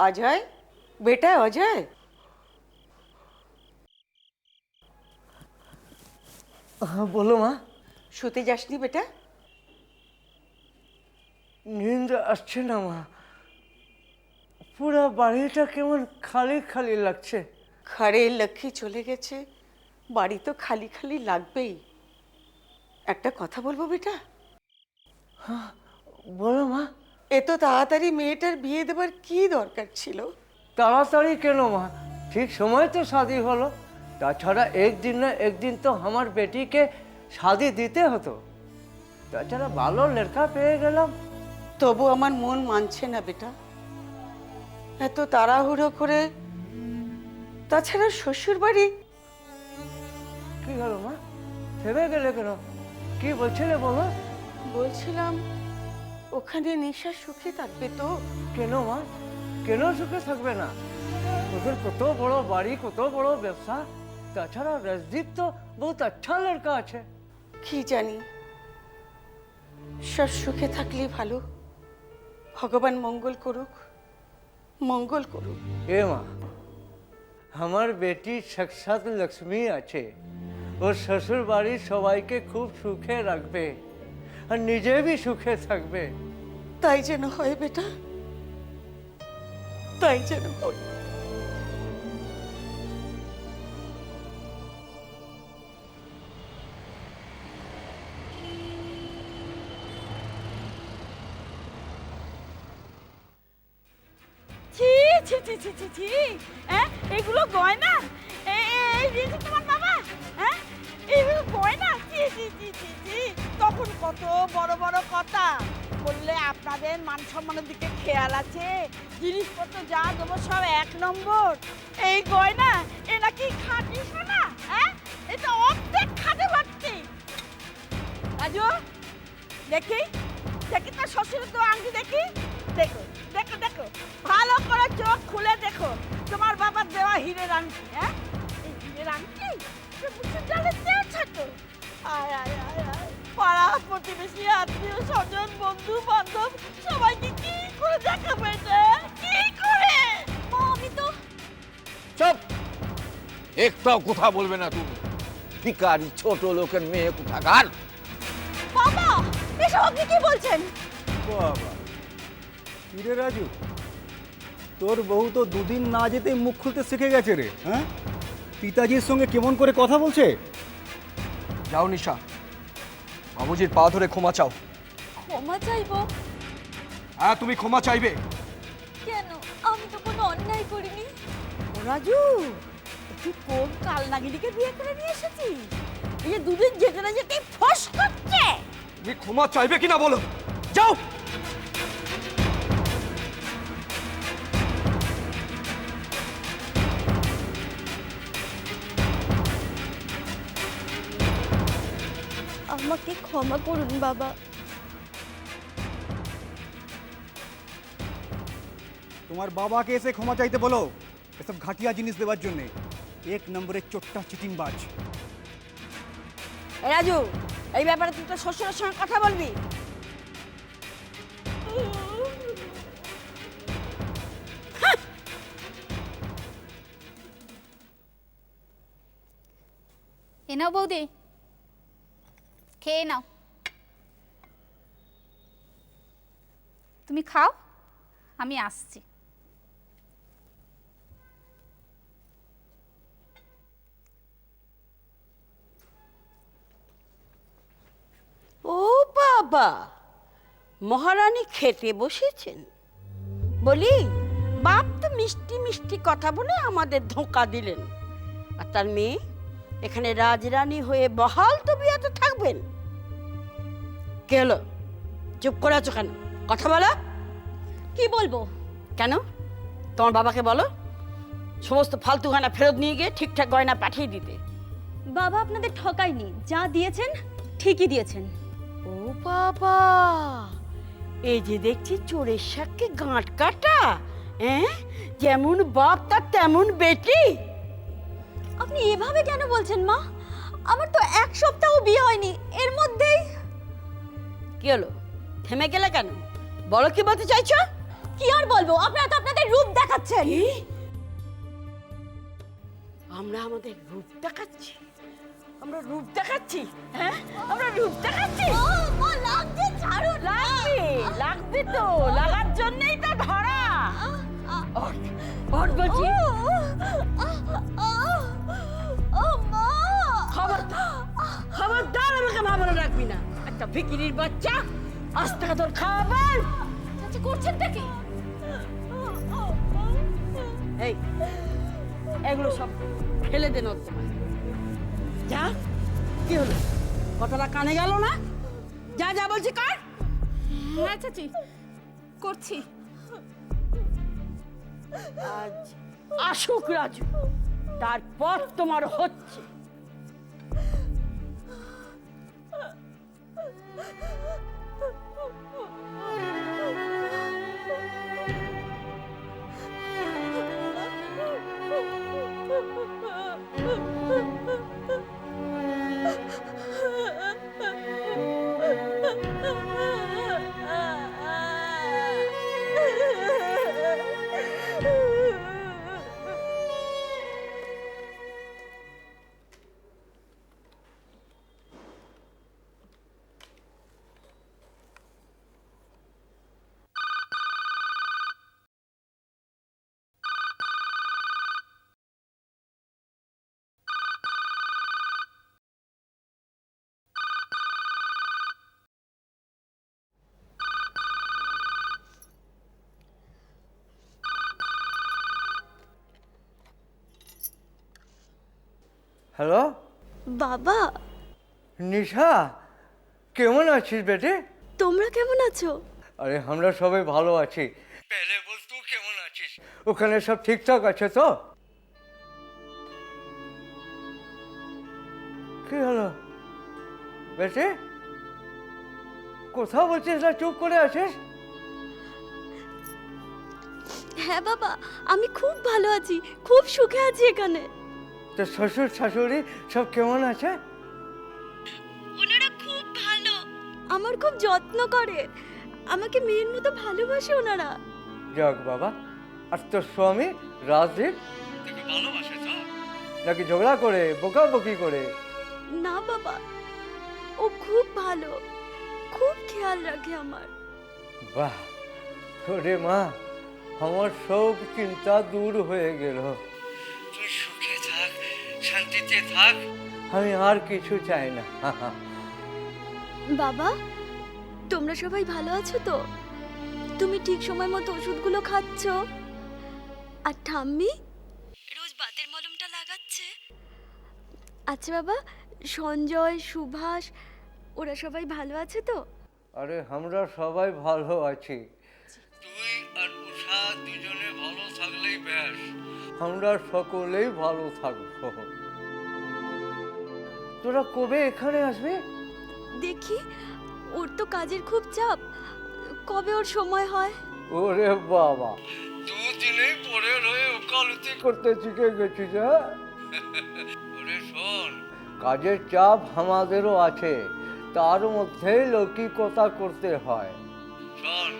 অজয়, বেটা অজয়, বলো মা। শুতে যাসনি বেটা? নিন্দ আসছে না মা, পুরো বাড়িটা কেমন খালি খালি লাগছে। ঘরের লক্ষ্মী চলে গেছে, বাড়ি তো খালি খালি লাগবেই। একটা কথা বলবো বেটা? বলো মা। এত তাড়াতাড়ি মেয়েটার বিয়ে দেবার কি দরকার ছিল? তাড়াতাড়ি কেন মা, ঠিক সময় তো শাদি হলো। তাছাড়া একদিন না একদিন তো আমার বেটিকে শাদি দিতে হতো। তাছাড়া ভালো লেখা পেয়ে গেলাম। তবু আমার মন মানছে না বেটা, এত তাড়াহুড়ো করে। তাছাড়া শ্বশুর বাড়ি। কি হলো মা, থেমে গেলে কেন? কি বলছিলে বলো? বলছিলাম ওখানে নিশা সুখে থাকবে তো? কেন মা, কেন সুখে থাকবে না? ওদের কত বড় বাড়ি, কত বড় ব্যবসা। তাছাড়া রাজদীপ তো বহুত আচ্ছা লড়কা আছে। কি জানি, সব সুখে থাকলে ভালো। ভগবান মঙ্গল করুক, মঙ্গল করুক। এ মা, আমার বেটি সাক্ষাৎ লক্ষ্মী আছে। ওর শ্বশুর বাড়ির সবাইকে খুব সুখে রাখবে আর নিজে भी সুখে থাকবে। তাই যেন হয় বেটা, তাই যেন হয়। ছি ছি ছি ছি ছি ছি, হ্যাঁ এগুলো গয়না? এই দিয়েছে তোমার বাবা? হ্যাঁ এগুলো গয়না? ছি ছি ছি ছি ছি, তখন কত বড় বড় কথা বললে আপনাদের মান সম্মানের দিকে খেয়াল আছে, জিনিসপত্র যা দেবো সব 1 নম্বর। এই গয়না এ নাকি খাঁটি সোনা? হ্যাঁ এটা অর্ধেক খাটে ভর্তি। রাজু দেখি দেখি তার শ্বশুরের তো আংটি দেখি। দেখো দেখো দেখো, ভালো করে চোখ খুলে দেখো তোমার বাবার দেওয়া হীরের আংটি। হ্যাঁ এই হীরের আংটি বুঝতে জানলে ছোট। আয় আয় আয় আয়, পাড়া প্রতিবেশী আত্মীয় স্বজন বন্ধু বান্ধব সবাইকে কি করে দেখাবে এটা? কি করে? মা আমি তো চুপ, একটাও কথা বলবে না তুমি। ভিখারি ছোট লোকের মেয়ে কোথাকার। বাবা, এসব আপনি কি বলছেন? বাবা, কিরে রাজু, তোর বউ তো দুদিন না যেতে মুখ খুলতে শিখে গেছে রে। হ্যাঁ, পিতাজির সঙ্গে কেমন করে কথা বলছে। যাও নিশা, বাবুজির পা ধরে ক্ষমা চাও। ক্ষমা চাইবো? হ্যাঁ তুমি ক্ষমা চাইবে। কেন? আমি তো কোনো অন্যায় করিনি। রাজু তুই কোন কালনাগিনীকে বিয়ে করে নিয়ে এসেছিস? এই যে দুদিন যেতে না যেতেই ফস করছে। তুমি ক্ষমা চাইবে কিনা বলো, যাও। আমাকে ক্ষমা করুন বাবা। তোমার বাবাকে এসে ক্ষমা চাইতে বলো এসব ঘাটিয়া জিনিস দেওয়ার জন্যে। 1 নম্বরের চোট্টা চিটিংবাজ। রাজু এই ব্যাপারে তুই তো শ্বশুরের সঙ্গে কথা বলবি। এ নাও বৌদি, খেয়ে নাও। তুমি খাও, আমি আসছি। ও বাবা, মহারানী খেতে বসেছেন। বলি বাপ তো মিষ্টি মিষ্টি কথা বলে আমাদের ধোঁকা দিলেন, আর তার মেয়ে এখানে রাজরানী হয়ে বহাল তো বিয়াতে থাকবেন। কে হলো? চুপ করে আছো কেন? কথা বলো। কি বলবো? কেন? তোমার বাবাকে বলো সমস্ত ফালতু গয়না ফেরত নিয়ে গিয়ে ঠিকঠাক গয়না পাঠিয়ে দিতে। বাবা আপনাদের ঠকায়নি, যা দিয়েছেন ঠিকই দিয়েছেন। ও বাবা, এই যে দেখছি চোরের সাক্ষে গাঁট কাটা। হ্যাঁ, যেমন বাপ তার তেমন বেটি। আপনি এভাবে কেন বলছেন মা? আমার তো 1 সপ্তাহ বিয়ে হয়নি, এর মধ্যেই। কি হলো, থেমে গেলে কেন? বলো কি বলতে চাইছো? কি আর বলবো, আপনারা তো আপনাদের রূপ দেখাচ্ছেন। বলছেন? আমরা আমাদের রূপ দেখাচ্ছি? আমরা রূপ দেখাচ্ছি? হ্যাঁ, আমরা রূপ দেখাচ্ছি? লাগছে, ছাড়ো। লাগবে তো, লাগার জন্যই তো ধরা। ওঠ বলছি। খবরদার আমাকে মা বলে রাখবি না। একটা ভিখিরির বাচ্চা, আজ থেকে তোর খাওয়া বল। চাচি করছেনটা কি? এই, এগুলো সব ফেলে দে নর্দমায়। যা, কি হলো? কথাটা কানে গেল না? যা যা বলছি কর। হ্যাঁ চাচি, করছি। আজ আসুক রাজু, তারপর তোমার হচ্ছে। হ্যালো বাবা, নিশা, কেমন আছিস বেটে? তোমরা কেমন আছো? আরে আমরা সবাই ভালো আছি। পেলে বল, তুই কেমন আছিস? ওখানে সব ঠিকঠাক আছে তো? কি হলো বেটে? কোথাও বলছিস না, চুপ করে আছিস? হ্যাঁ বাবা, আমি খুব ভালো আছি, খুব সুখে আছি এখানে। তো শ্বশুর শাশুড়ি সব কেমন আছে? ওনারা খুব ভালো, আমার খুব যত্ন করে, আমাকে মেয়ের মতো ভালোবাসে ওনারা। যাক বাবা। আর তোর স্বামী রাজদীপ তোকে ভালোবাসে তো, নাকি ঝগড়া করে, বকাবকি করে? না বাবা, ও খুব ভালো, খুব খেয়াল রাখে আমার। বাহ, ওরে মা, আমার সব চিন্তা দূর হয়ে গেল। তুই সুখে থাক, শান্তিতে থাক, আমি আর কিছু চাই না। বাবা, তোমরা সবাই ভালো আছো তো? তুমি ঠিক সময় মতো ওষুধগুলো খাচ্ছ? আর ঠাম্মি রোজ বাতের মলমটা লাগাচ্ছে? আচ্ছা বাবা, সঞ্জয়, সুভাষ, ওরা সবাই ভালো আছে তো? আরে আমরা সবাই ভালো আছি। তুই আর উষা দুজনে ভালো থাকলেই ব্যাস, আমরা সকলেই ভালো থাকবো। তোরা কবে এখানে আসবি? দেখি, ওর তো কাজের খুব চাপ, কবে ওর সময় হয়। ওরে বাবা, দুদিনেই পরে রয়ে ওকালতি করতে শিখে গেছিস। ওরে শোন, কাজের চাপ আমাদেরও আছে, তার মধ্যেই লৌকিকতা করতে হয়। শোন,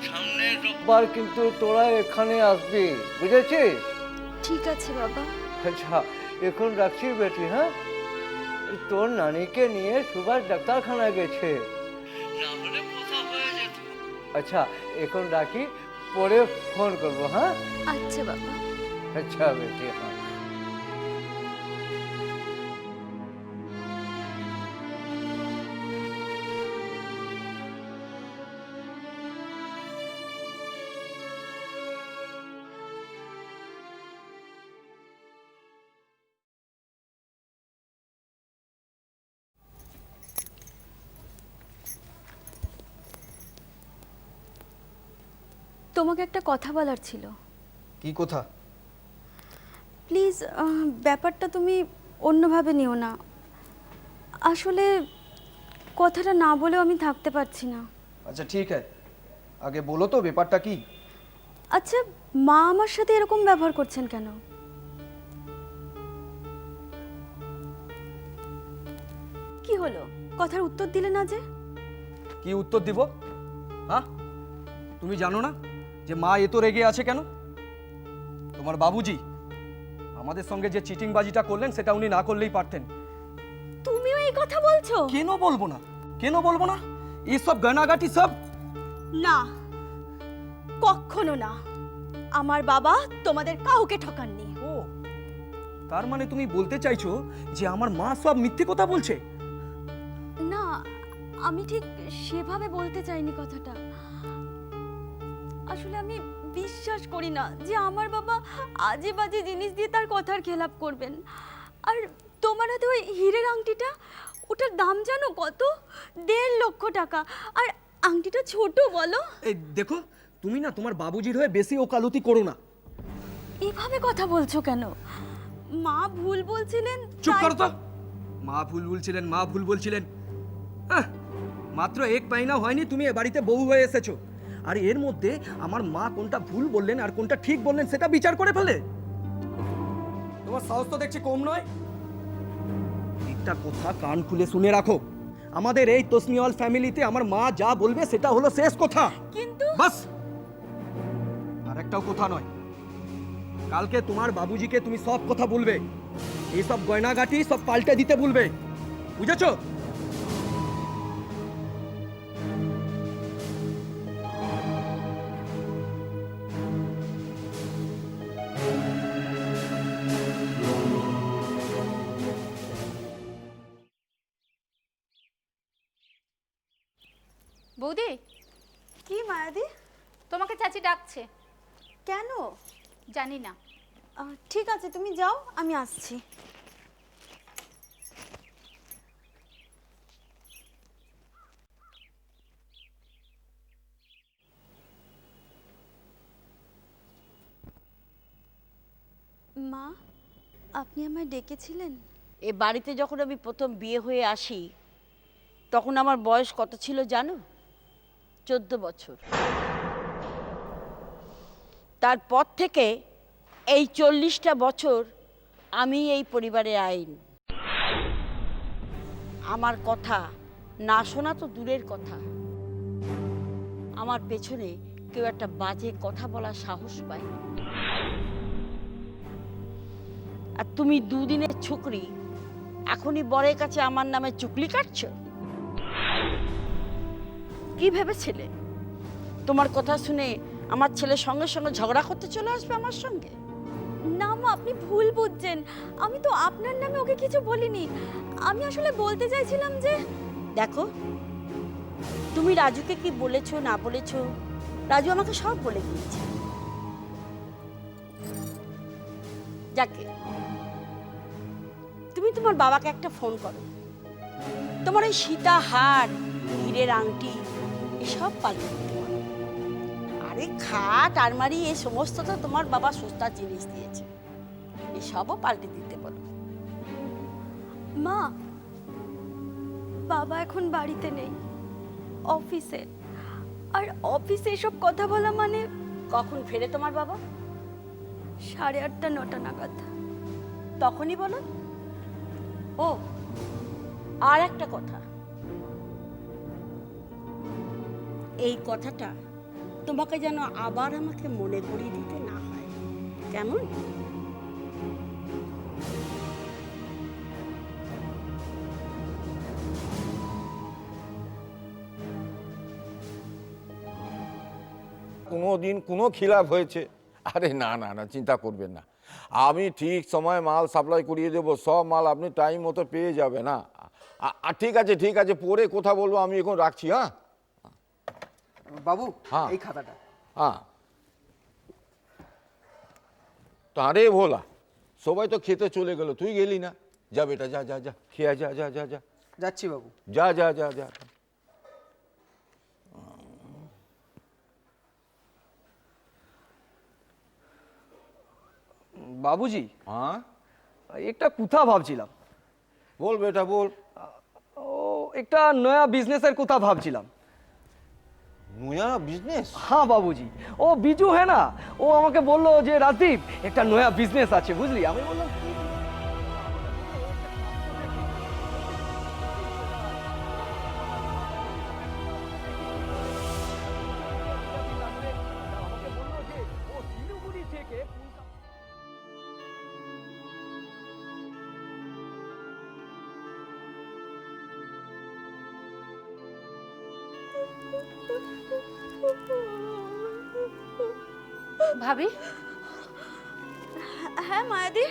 সামনের রোববার কিন্তু তোরা এখানে আসবি, বুঝেছিস? ঠিক আছে বাবা। আচ্ছা, এখন রাখছি বেটি। হ্যাঁ, তোর নানিকে নিয়ে সুভাষ ডাক্তারখানায় গেছে, না হলে কথা হয়ে যেত। আচ্ছা, এখন রাখি, পরে ফোন করবো। হ্যাঁ আচ্ছা বাবা। আচ্ছা বেটি। হ্যাঁ, তোমাকে একটা কথা বলার ছিল। কি কথা? প্লিজ, ব্যাপারটা তুমি অন্যভাবে নিও না। আসলে কথাটা না বলেও আমি থাকতে পারছি না। আচ্ছা ঠিক আছে, আগে বলো তো ব্যাপারটা কি? আচ্ছা, মা আমার সাথে এরকম ব্যবহার করছেন কেন? কি হলো, কথার উত্তর দিলে না যে? কি উত্তর দিব? হ্যাঁ, তুমি জানো না যে মা এত রেগে আছে কেন? তোমার বাবুজি আমাদের সঙ্গে যে চিটিংবাজিটা করলেন সেটা উনি না করলেই পারতেন। তুমিও এই কথা বলছো? কেন বলবো না, কেন বলবো না? এইসব গয়নাগাটি সব না, কখনো না। আমার বাবা তোমাদের কাউকে ঠকাননি। ও, তার মানে তুমি বলতে চাইছো যে আমার মা সব মিথ্যে কথা বলছে? না, আমি ঠিক সেভাবে বলতে চাইনি কথাটা। আসলে আমি বিশ্বাস করি না যে আমার বাবা আজে বাজে জিনিস দিয়ে তার কথার খেলাপ করবেন। আর তোমার হাতে ওই হীরের আংটিটা, ওটার দাম জানো কত? 1.5 লক্ষ টাকা। আর আংটিটা ছোট বলো। এই দেখো, তুমি না তোমার বাবুজির হয়ে বেশি ওকালতি করো না। এভাবে কথা বলছো কেন? মা ভুল বলছিলেন। চুপ করো তো। মা ভুল বলছিলেন, মা ভুল বলছিলেন। মাত্র 1 মাইনা হয়নি তুমি এ বাড়িতে বউ হয়ে এসেছো, আর এর মধ্যে আমার মা কোনটা ভুল বললেন আর কোনটা ঠিক বললেন সেটা বিচার করে ফেলে। তোমার সাহস তো দেখছি কম নয়। একটা কথা কান খুলে শুনে রাখো, আমাদের এই তসনিওয়াল ফ্যামিলিতে আমার মা যা বলবে সেটা হলো শেষ কথা। কিন্তু বাস, আর একটাও কথা নয়। কালকে তোমার বাবুজিকে তুমি সব কথা বলবে, এই সব গয়নাগাটি সব পাল্টে দিতে বলবে, বুঝেছো? বৌদি, কি মায়াদি? তোমাকে চাচি ডাকছে। কেন? জানি না। ঠিক আছে, তুমি যাও, আমি আসছি। মা, আপনি আমায় ডেকেছিলেন? এ বাড়িতে যখন আমি প্রথম বিয়ে হয়ে আসি তখন আমার বয়স কত ছিল জানো? 14 বছর। তারপর থেকে এই 40টা বছর আমি এই পরিবারে আইন। আমার কথা না শোনা তো দূরের কথা, আমার পেছনে কেউ একটা বাজে কথা বলার সাহস পায়। আর তুমি দুদিনের ছোকরি এখনই বরের কাছে আমার নামে চুগলি কাটছো? কি ভেবেছিলে তোমার কথা শুনে আমার ছেলে সঙ্গে সঙ্গে ঝগড়া করতে চলে আসবে আমার সঙ্গে? না মা, আপনি ভুল বুঝছেন। আমি তো আপনার নামে ওকে কিছু বলিনি। আমি আসলে বলতে চাইছিলাম যে, দেখো, তুমি রাজুকে কি বলেছো না বলেছো, রাজু আমাকে সব বলে দিয়েছে। যাকে তুমি তোমার বাবাকে একটা ফোন করো, তোমার এই সীতা হার, হীরের আংটি এসব পাল্টে দিতে পারো। আরে খাট, আলমারি এই সমস্ত তো তোমার বাবা সস্তার জিনিস দিয়েছে, এসবও পাল্টে দিতে পারো। মা, বাবা এখন বাড়িতে নেই, অফিসে। আর অফিসে এসব কথা বলা মানে। কখন ফেরে তোমার বাবা? 8:30 9টা নাগাদ। তখনই বলো। ও, আর একটা কথা, এই কথাটা তোমাকে যেন আবার আমাকে মনে করিয়ে দিতে না হয়, কেমন? কোনো দিন কোনো খিলাফ হয়েছে? আরে না না না, চিন্তা করবেন না, আমি ঠিক সময় মাল সাপ্লাই করিয়ে দেবো, সব মাল আপনি টাইম মতো পেয়ে যাবেন। না ঠিক আছে ঠিক আছে, পরে কথা বলবো, আমি এখন রাখছি। হ্যাঁ বাবু, হ্যাঁ এই খাতাটা। হ্যাঁ, তারে ভোলা, সবাই তো খেতে চলে গেল, তুই গেলি না? যা বেটা, যা যা যা, খেয়ে যা যা যা যা। যাচ্ছি বাবু। যা যা যা যা। বাবুজি, হ্যাঁ, একটা কথা ভাবছিলাম। বল বেটা বল। ও, একটা নয়া বিজনেসের কথা ভাবছিলাম। নয়া বিজনেস? हाँ बाबूजी, ও বিজু है ना, ও আমাকে বললো যে রাজদীপ একটা নয়া বিজনেস আছে, বুঝলি? আমি বললাম ভাবি, হ্যাঁ মায়াদি,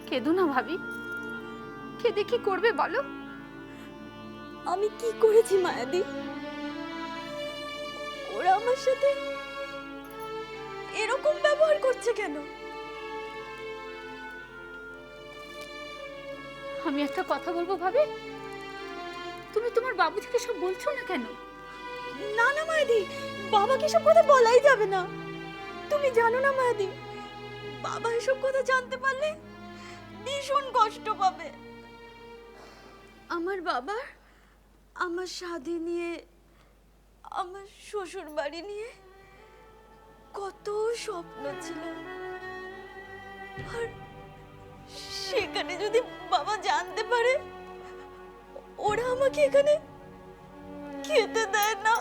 কেঁদো না ভাবি, কেঁদে কি করবে বলো? আমি কি করেছি মায়াদি? ওরা আমার সাথে এরকম ব্যবহার করছে কেন? আমি একটা কথা বলবো ভাবি, তুমি তোমার বাবুজিকে সব বলছো না কেন? না না মায়াদি, বাবাকে সব কথা বলাই যাবে না। তুমি জানো না মায়াদি, বাবা এসব কথা জানতে পারলে ভীষণ কষ্ট পাবে। আমার বাবার আমার শাদি নিয়ে, আমার শ্বশুর বাড়ি নিয়ে কত স্বপ্ন ছিল, আর সেখানে যদি বাবা জানতে পারে ওরা আমাকে এখানে খেতে দেয় না,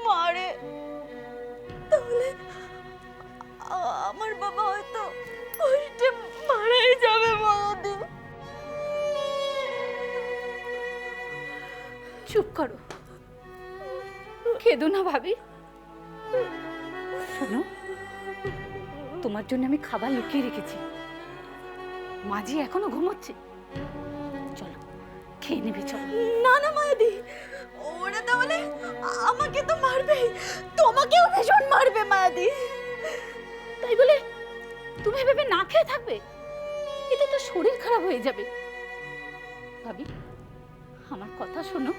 মারে, তাহলে আমার বাবা হয়তো কষ্টে মারাই যাবে। মায়াদি চুপ করো, কেঁদো না ভাবি। শোনো, তোমার জন্য আমি খাবার লুকিয়ে রেখেছি, মাঝি এখনো ঘুমোচ্ছে, চলো খেয়ে নেবে, চলো। না না মায়াদি, ওরা তাহলে আমাকে তো মারবে, তোমাকেও ভীষণ মারবে মায়াদি। তাই বলে তুমি ভেবে না খেয়ে থাকবে? এতে তো শরীর খারাপ হয়ে যাবে। ভাবি, আমার কথা শোনো,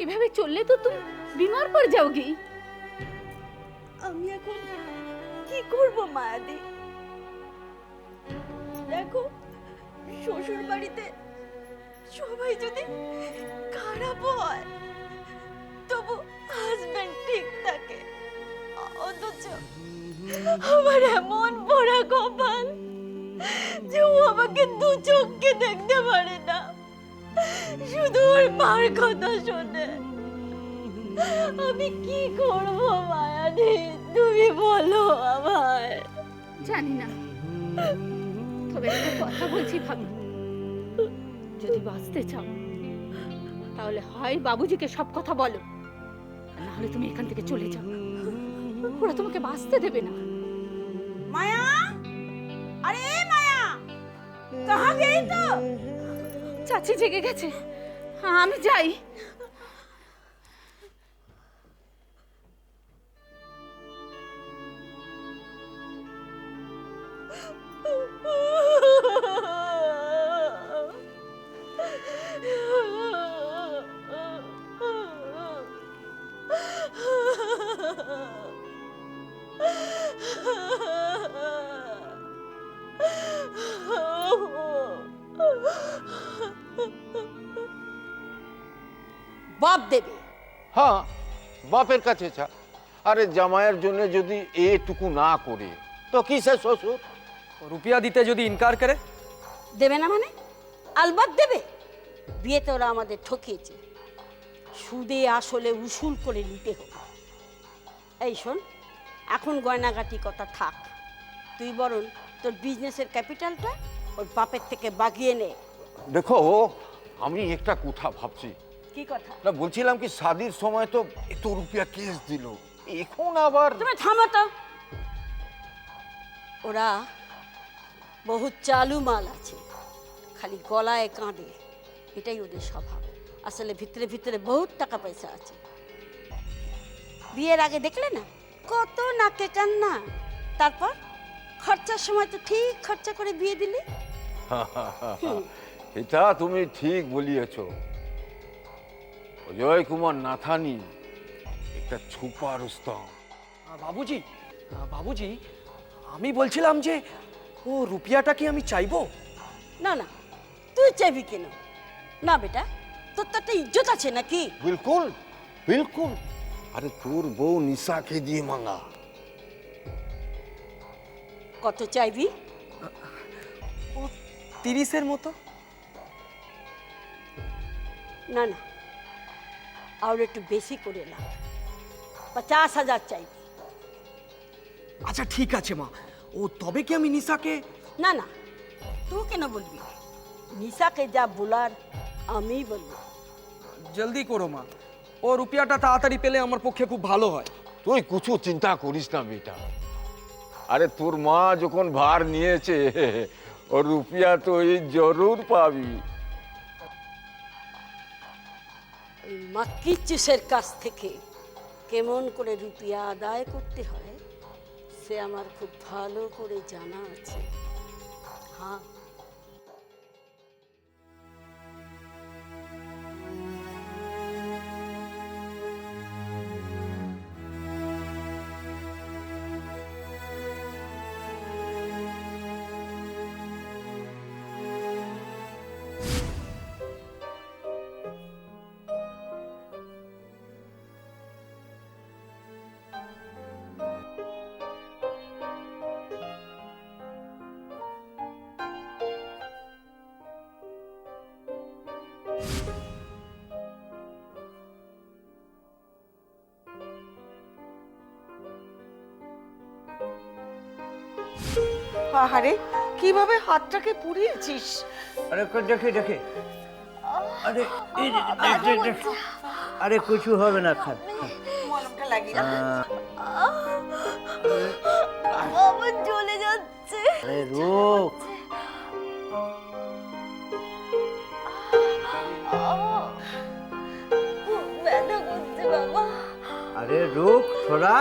এভাবে চললে তো তুমি বিমার পড়ে যাওগে। আমি এখন কি করব মায়াদি? দেখো, শ্বশুর বাড়িতে সবাই যদি খারাপ হয় তবু হাজবেন্ড ঠিক থাকে, অথচ আমার এমন পোড়া কপাল যে ও আমাকে দু চোখকে দেখতে পারে না, শুধু ওর মার কথা শোনে। আমি কি করব মায়াদি, তুমি বলো আমায়। জানি না, তবে একটা কথা বলছি ভাবি, যদি বাঁচতে চাও তাহলে হয় বাবুজিকে সব কথা বলো, না হলে তুমি এখান থেকে চলে যাও, ওরা তোমাকে বাঁচতে দেবে না। माया, अरे माया, कहाँ गई तो? চাচি জেগে গেছে, আমি যাই। বাপ দেবে। হ্যাঁ, বাপের কাছে চা। আরে জামাইয়ের জন্য যদি এটুকু না করে তো কিসে শ্বশুর? रुपया দিতে যদি ইনকার করে? দেবে না মানে? আলবাত দেবে। বিয়েতে ওরা আমাদের ঠকিয়েছে, সুদে আসলে উসুল করে নিতে হবে। এই শোন, এখন গয়নাগাটি কথা থাক, তুই বরং তোর বিজনেসের ক্যাপিটালটা ওর বাপের থেকে বাগিয়ে নে। দেখো, আমি একটা কথা ভাবছি। কি কথা? না, বলছিলাম কি শাদির সময় তো এত রুপিয়া কেস দিল, এখন আবার। তুমি থামো তো। ওরা বহু চালু মাল আছে, খালি গলায় কাঁদে, এটাই ওদের স্বভাব। আসলে ভিতরে ভিতরে বহুত টাকা পয়সা আছে। বিয়ের আগে দেখলে না কত নাকে কান্না, তারপর খরচার সময় তো ঠিক খরচা করে বিয়ে দিলি। এটা তুমি ঠিক বলিয়েছ। অজয় কুমার নাথানি একটা ছুপা রুস্তম। বাবুজি, বাবুজি, আমি বলছিলাম যে ও রুপিয়াটা কি আমি চাইবো? না না, তুই চাইবি কেন? না বেটা, তোর তো একটা ইজ্জত আছে নাকি? বিলকুল বিলকুল। আরে তোর বউ নিশাকে দিয়ে মাঙ্গা। কত চাইবি? ও 30-এর মতো। না না, আর একটু বেশি করে না, 50,000 চাইবি। আচ্ছা ঠিক আছে মা, ও তবে কি আমি নিশাকে? না না, তুই কেন বলবি? নিশাকে যা বলার আমি বলবো। জলদি করো মা, ও রুপিয়াটা তাড়াতাড়ি পেলে আমার পক্ষে খুব ভালো হয়। তুই কিছু চিন্তা করিস না বেটা, আরে তোর মা যখন ভার নিয়েছে ও রুপিয়া তুই জরুর পাবি। মাক্কিচুসের কাছ থেকে কেমন করে রুপিয়া আদায় করতে হয় সে আমার খুব ভালো করে জানা আছে। হ্যাঁ, আহারে কিভাবে হাতটাকে পুড়িয়েছিস। अरे कुछ देखे देखे, अरे देख देख देख, अरे कुछ হবে না, খান মলমটা লাগিয়ে দাও। আমার জ্বলে যাচ্ছে। अरे रुक, ব্যথা করছে বাবা। अरे रुक थोड़ा,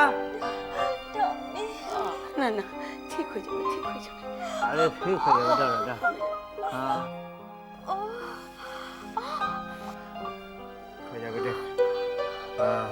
না না ঠিক হয়ে যাবে, ঠিক হয়ে যাবে। अरे ठीक हो गया, बेटा बेटा, हाँ हो जा बेटे, हाँ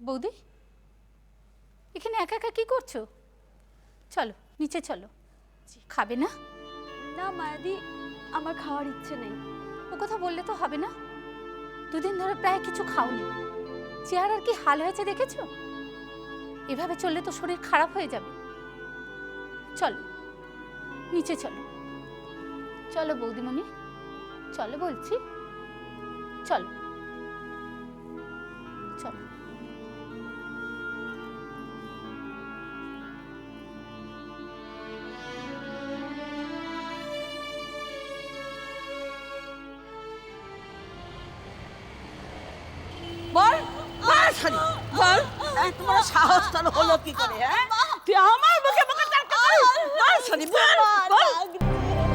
বৌদি, এখানে একা একা কি করছো? চলো নিচে চলো। খাবে না? না মায়াদি, আমার খাওয়ার ইচ্ছে নেই। ও কথা বললে তো হবে না। দুদিন ধরে প্রায় কিছু খাওনি। চেহারার কি হাল হয়েছে দেখেছো? এভাবে চললে তো শরীর খারাপ হয়ে যাবে। চলো নিচে চলো, চলো বৌদিমণি, চলো বলছি, চলো চলো। বল বল শালি, বল এই তোমার সাহস তোর হলো কি করে? হ্যাঁ, তুই আমার মুখে মুখে তর্ক করিস? বল শালি, বল বল।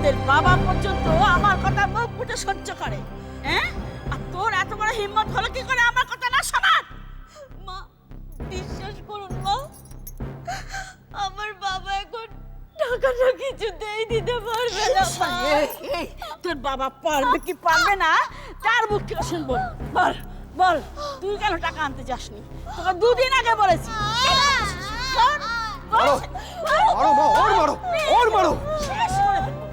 তোর বাবা পর্যন্ত আমার কথা মুখ ফুটে সহ্য করে, হ্যাঁ, আর তোর এত বড় হিম্মত হলো কি করে আমার কথা না শোনার? মা বিশ্বাস করুন মা, আমার বাবা এখন টাকাটা কিছুতেই দিতে পারবে না। এই, তোর বাবা পারবে কি পারবে না তার মুখ থেকে শুনবো। বল বল, তুই কেন টাকা আনতে যাসনি? তোকে দুদিন আগে বলেছি।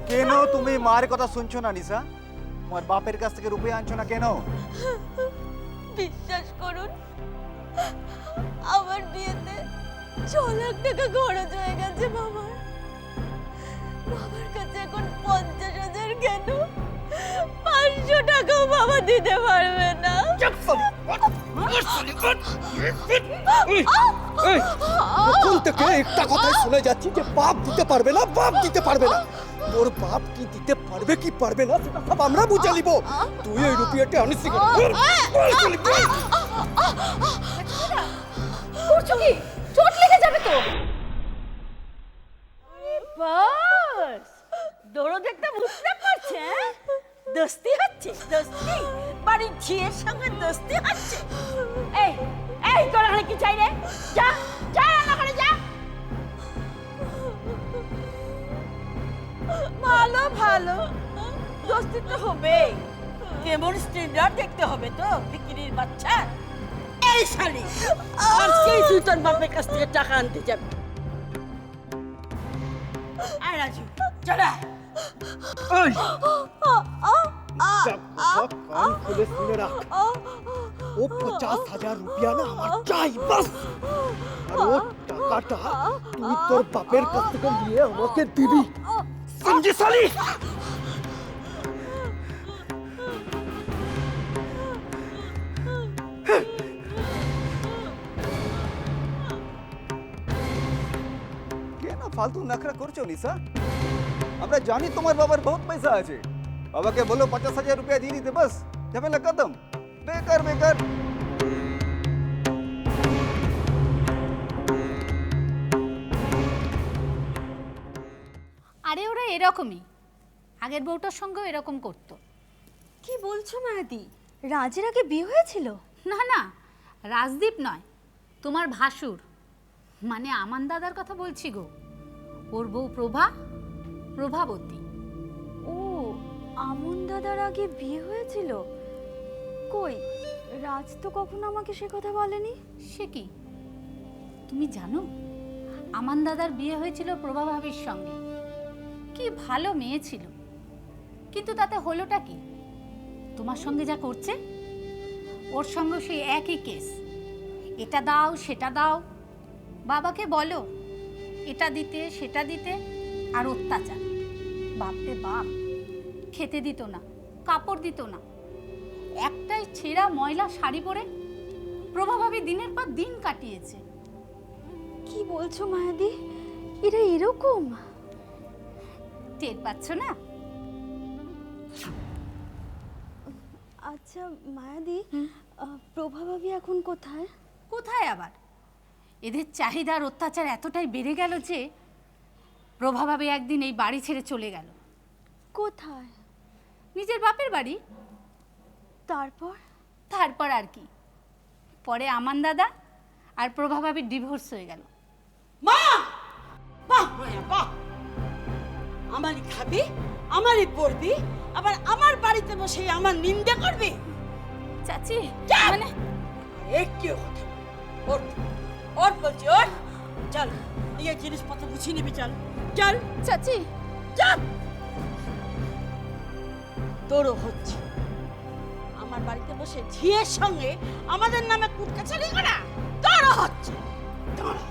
কেন তুমি মার কথা শুনছো না নিশা? তোমার বাপের কাছ থেকে রুপিয়া আনছো না কেন? বিশ্বাস করুন, আমার বিয়েতে 6 লাখ টাকা খরচ হয়ে গেছে বাবার। বাবার কাছে এখন 50,000 কেন 500 টাকাও বাবা দিতে পারবে না। কোন থেকে একটা কথাই শুনে যাচ্ছি যে বাপ দিতে পারবে না, বাপ দিতে পারবে না। তোর বাপ কি দিতে পারবে কি পারবে না সেটা সব আমরা বুঝে নিব। তুই এই রুপিয়াটা আনিস কি করে? করছো কি? চোট লেগে যাবে তো। বাস দৌড়ো দেখতে বুঝতে পারছে, দোস্তি হচ্ছে, দোস্তি বাড়ির ঝিয়ের সঙ্গে দোস্তি হচ্ছে। এই এই তোরা কি চাই রে? যা যা ভালো দোস্তি তো হবে, কেমন স্ট্যান্ডার্ড দেখতে হবে তো বিক্রির বাচ্চা। এই শালি আজকেই তুই তোর বাপের কাছ থেকে টাকা আনতে যাবি। আয় রাজু চলে আয়। ওই कान खुले सुने रख वो 50,000 रुपया ना আমার চাই বাস আর ও টাকাটা তুই তোর বাপের কাছ থেকে নিয়ে আমাকে দিবি समझी साली কে না ফালতু নখরা করছো নিশা আমরা জানি তোমার বাবার বহুত পয়সা আছে বাবাকে বলো 50,000 रुपया দিয়ে দিতে বাস ঝামেলা খতম বেকার বেকার আরে ওরা এরকমই, আগের বউটার সঙ্গেও এরকম করতো। কি বলছো মায়াদি, রাজের আগে বিয়ে হয়েছিল? না না, রাজদীপ নয়, তোমার ভাসুর মানে আমান দাদার কথা বলছি গো। ওর বউ প্রভাবতী। ও, আমন দাদার আগে বিয়ে হয়েছিল? কই, রাজ তো কখনো আমাকে সে কথা বলেনি। সে কি, তুমি জানো আমান দাদার বিয়ে হয়েছিল প্রভা ভাবির সঙ্গে? কি ভালো মেয়ে ছিল, কিন্তু তাতে হলোটা কি? তোমার সঙ্গে যা করছে ওর সঙ্গে সেই একই কেস, এটা দাও সেটা দাও, বাবাকে বলো এটা দিতে সেটা দিতে, আর অত্যাচার। বাপরে বাপ, খেতে দিত না, কাপড় দিত না, একটাই ছেঁড়া ময়লা শাড়ি পরে প্রভা ভাবি দিনের পর দিন কাটিয়েছে। কি বলছো মায়াদি, এরা এরকম? টের পাচ্ছ না? আচ্ছা মায়াদি, প্রভা ভাবি এখন কোথায়? কোথায় আবার, এদের চাহিদার অত্যাচার এতটাই বেড়ে গেল যে প্রভা ভাবি একদিন এই বাড়ি ছেড়ে চলে গেল। কোথায়? নিজের বাপের বাড়ি। তারপর আর কি, পরে আমান দাদা আর প্রভা ভাবির ডিভোর্স হয়ে গেল। মা বাহ মায়া বাহ, আমারই খাবি আমারই পড়বি, আবার আমার বাড়িতে বসে আমার নিন্দা করবি? চাচি মানে একটু কথা ওর বলছি ওর, চল এই জিনিসপত্র গুছিয়ে নিবি, চল চল চাচি চল। তোরও হচ্ছে আমার বাড়িতে বসে ঝিয়ের সঙ্গে আমাদের নামে কুটকাচারি করা, তোরও হচ্ছে। দাঁড়া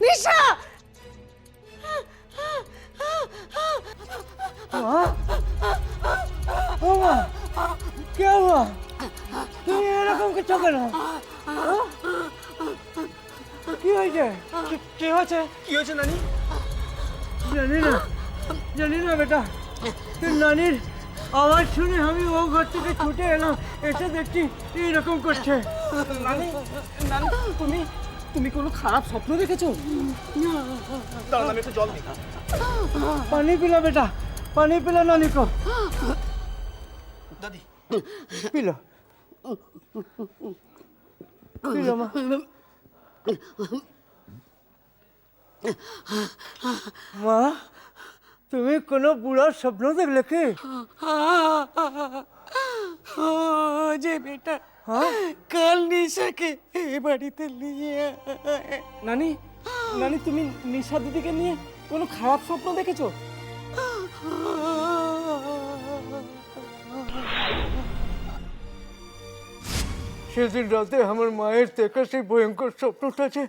নিশা, क्या हुआ? तुम এরকম কিছু কেন? কি হয়েছে? কি হয়েছে নানি? জানি না বেটা, নানির আওয়াজ শুনে আমি ও ঘর থেকে ছুটে এলাম, এসে দেখছি এরকম করছে। নানি নানি তুমি কোনো খারাপ স্বপ্ন দেখেছো? দাঁড়ান আমি একটু জল দিই। पानी पिला बेटा, पानी पिला नानी को। दादी पिला पिला माँ। माँ, तुम्हें कोनो बुरा सपना देख लेके? যে বেটা কাল নিশাকে এই বাড়িতে নিয়ে নানি নানি তুমি নিশা দিদিকে নিয়ে কোনো খারাপ স্বপ্ন দেখেছো? সেদিন রাতে আমার মায়ের থেকে সেই ভয়ঙ্কর স্বপ্নটা যে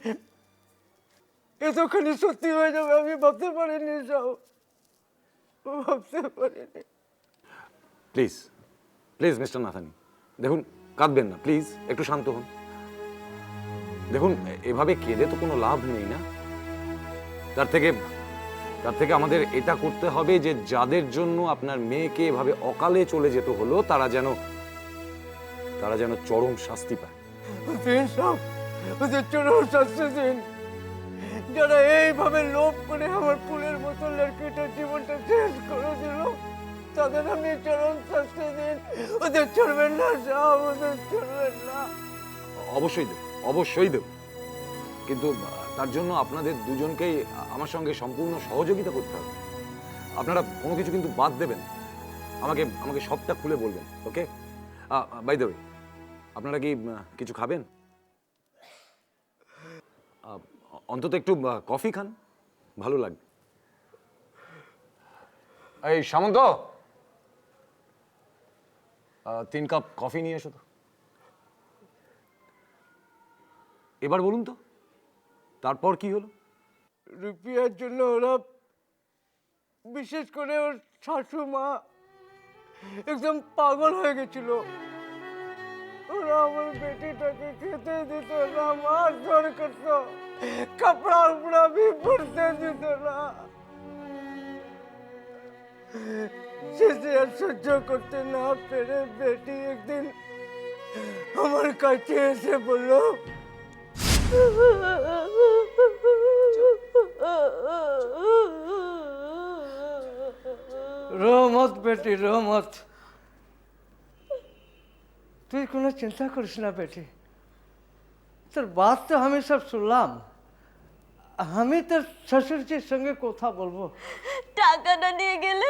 এতখানি সত্যি হয়ে যাবে আমি ভাবতে পারিনি, যাও ভাবতে পারিনি। প্লিজ প্লিজ মিস্টার নাথানি, দেখুন কাঁদবেন না প্লিজ, একটু শান্ত হন। দেখুন এভাবে কেঁদে তো কোনো লাভ নেই না, তার থেকে আমাদের এটা করতে হবে যে যাদের জন্য আপনার মেয়েকে এভাবে অকালে চলে যেতে হলো তারা যেন চরম শাস্তি পায়। দিন সব চরম শাস্তি দিন, যারা এইভাবে লোভ করে আমার ফুলের মতো লড়কিটার জীবনটা শেষ করে দিল, তাদের আমি চরম শাস্তি দিন। ওদের চলবেন না সাহেব, ওদের চলবেন না। অবশ্যই দেব, অবশ্যই দেব, কিন্তু তার জন্য আপনাদের দুজনকেই আমার সঙ্গে সম্পূর্ণ সহযোগিতা করতে হবে। আপনারা কোনো কিছু কিন্তু বাদ দেবেন না। আমাকে আমাকে সবটা খুলে বলবেন, ওকে? বাই দ্য ওয়ে, আপনারা কি কিছু খাবেন? অন্তত একটু কফি খান, ভালো লাগবে। এই সামন্ত, 3 কাপ কফি নিয়ে এসো তো। এবার বলুন তো, তারপর কি হলো? রুপিয়ার জন্য ওরা, বিশেষ করে ওর শাশুমা, একদম পাগল হয়ে গেছিল। ওরা আমার বেটিটাকে খেতে দিত না, মারধর করত, কাপড়া উপড়া भी পরতে দিত না। শেষে আর সহ্য করতে না পেরে বেটি একদিন আমার কাছে এসে বলল, रो मत बेटी, रो मत। তুই কোনো চিন্তা করিস না বেটি, তোর বাত তো আমি সব শুনলাম। আমি তোর শ্বশুরজির সঙ্গে কথা বলবো। টাকাটা নিয়ে গেলে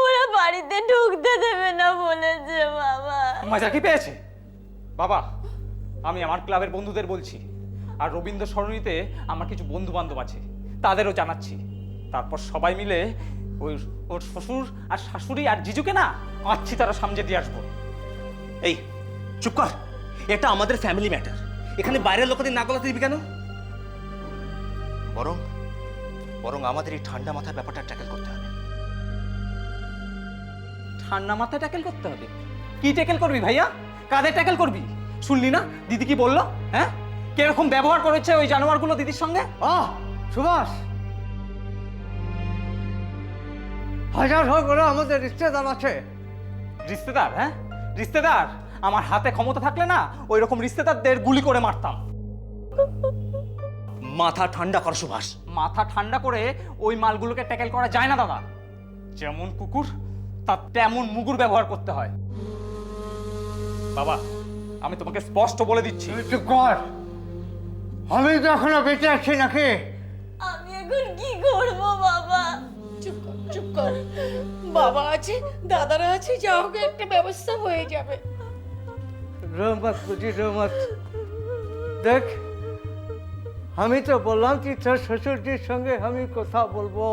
ওরা বাড়িতে ঢুকতে দেবে না বলেছে বাবা। মজা কি পেয়েছে? বাবা, আমি আমার ক্লাবের বন্ধুদের বলছি, আর রবীন্দ্র সরণিতে আমার কিছু বন্ধু বান্ধব আছে, তাদেরও জানাচ্ছি। তারপর সবাই মিলে ওর শ্বশুর আর শাশুড়ি আর জিজুকে না আচ্ছি তারা সামনে দিয়ে আসবো। এই চুপ কর, এটা আমাদের ফ্যামিলি ম্যাটার, এখানে বাইরের লোকেদের না গলাতে দিবি কেন? বরং বরং আমাদের এই ঠান্ডা মাথায় ব্যাপারটা ট্যাকেল করতে হবে। ঠান্ডা মাথায় ট্যাকেল করতে হবে? কি ট্যাকেল করবি ভাইয়া? কাদের ট্যাকেল করবি? শুনলি না দিদি কি বললো? হ্যাঁ, কিরকম ব্যবহার করেছে ওই জানোয়ারগুলো দিদির সঙ্গে? সুভাষ, হাজার হোক ওরা আমাদের রিশতেদার আছে। রিশতেদার? হ্যাঁ, রিশতেদার? আমার হাতে ক্ষমতা থাকলে না ওই রকম রিশতেদারদের গুলি করে মারতাম। মাথা ঠান্ডা কর সুভাষ। মাথা ঠান্ডা করে ওই মালগুলোকে ট্যাকেল করা যায় না দাদা। যেমন কুকুর তার তেমন মুগুর ব্যবহার করতে হয়। বাবা, আমি তোমাকে স্পষ্ট বলে দিচ্ছি। চুপ কর, আমি তো এখনো বেঁচে আছি নাকি? আমি এখন কি করব বাবা? চুপ কর, চুপ কর। বাবা আছে, দাদারা আছে, যা হোক একটা ব্যবস্থা হয়ে যাবে। রহমত বুঝি, রহমত দেখ, আমি তো বললাম কি তোর শ্বশুরজির সঙ্গে আমি কথা বলবো।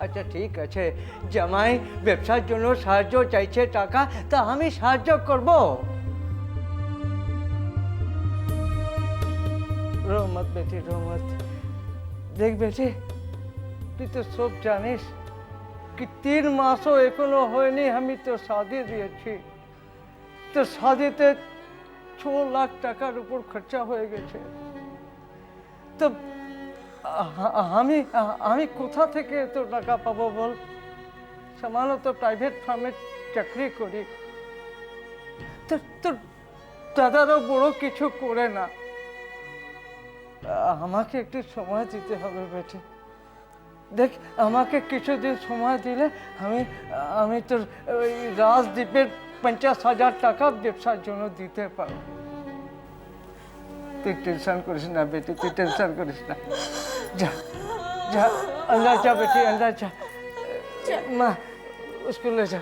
আচ্ছা ঠিক আছে, জামাই ব্যবসার জন্য সাহায্য চাইছে টাকা, তা আমি সাহায্য করব। রহমত বেটি, রহমত দেখ বেটি, তুই তো সব জানিস কি 3 মাসও এখনো হয়নি আমি তো শাদি দিয়েছি। তো শাদিতে 6 লাখ টাকার উপর খরচা হয়ে গেছে। তো আমি আমি কোথা থেকে এত টাকা পাবো বল? সামান্য প্রাইভেট ফার্মে চাকরি করি। তো দাদারও বড় কিছু করে না। আমাকে একটু সময় দিতে হবে বেটি। দেখ, আমাকে কিছুদিন সময় দিলে আমি তোর ওই রাজদ্বীপের 50,000 টাকা ব্যবসার জন্য দিতে পারবো। তুই টেনশন করিস না বেটি, তুই টেনশন করিস না। যা যা, अंदर जा बेटी, अंदर जा। माँ, उसको ले जा,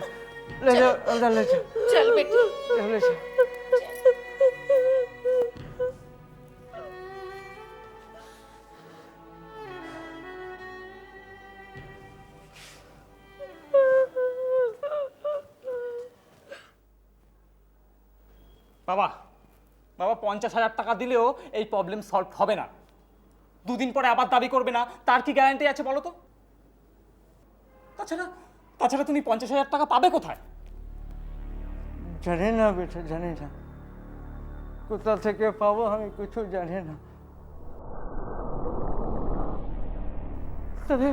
ले जा, अंदर ले जा। चल बेटी, ले जा। বাবা, বাবা 50,000 টাকা দিলেও এই প্রবলেম সলভ হবে না। 2 দিন পরে আবার দাবি করবে না, তার কি গ্যারান্টি আছে বলো তো? তাছাড়া তুমি 50,000 টাকা পাবে কোথায়? জানি না বেটা, জানি না কোথা থেকে পাবো, আমি কিছু জানি না। তবে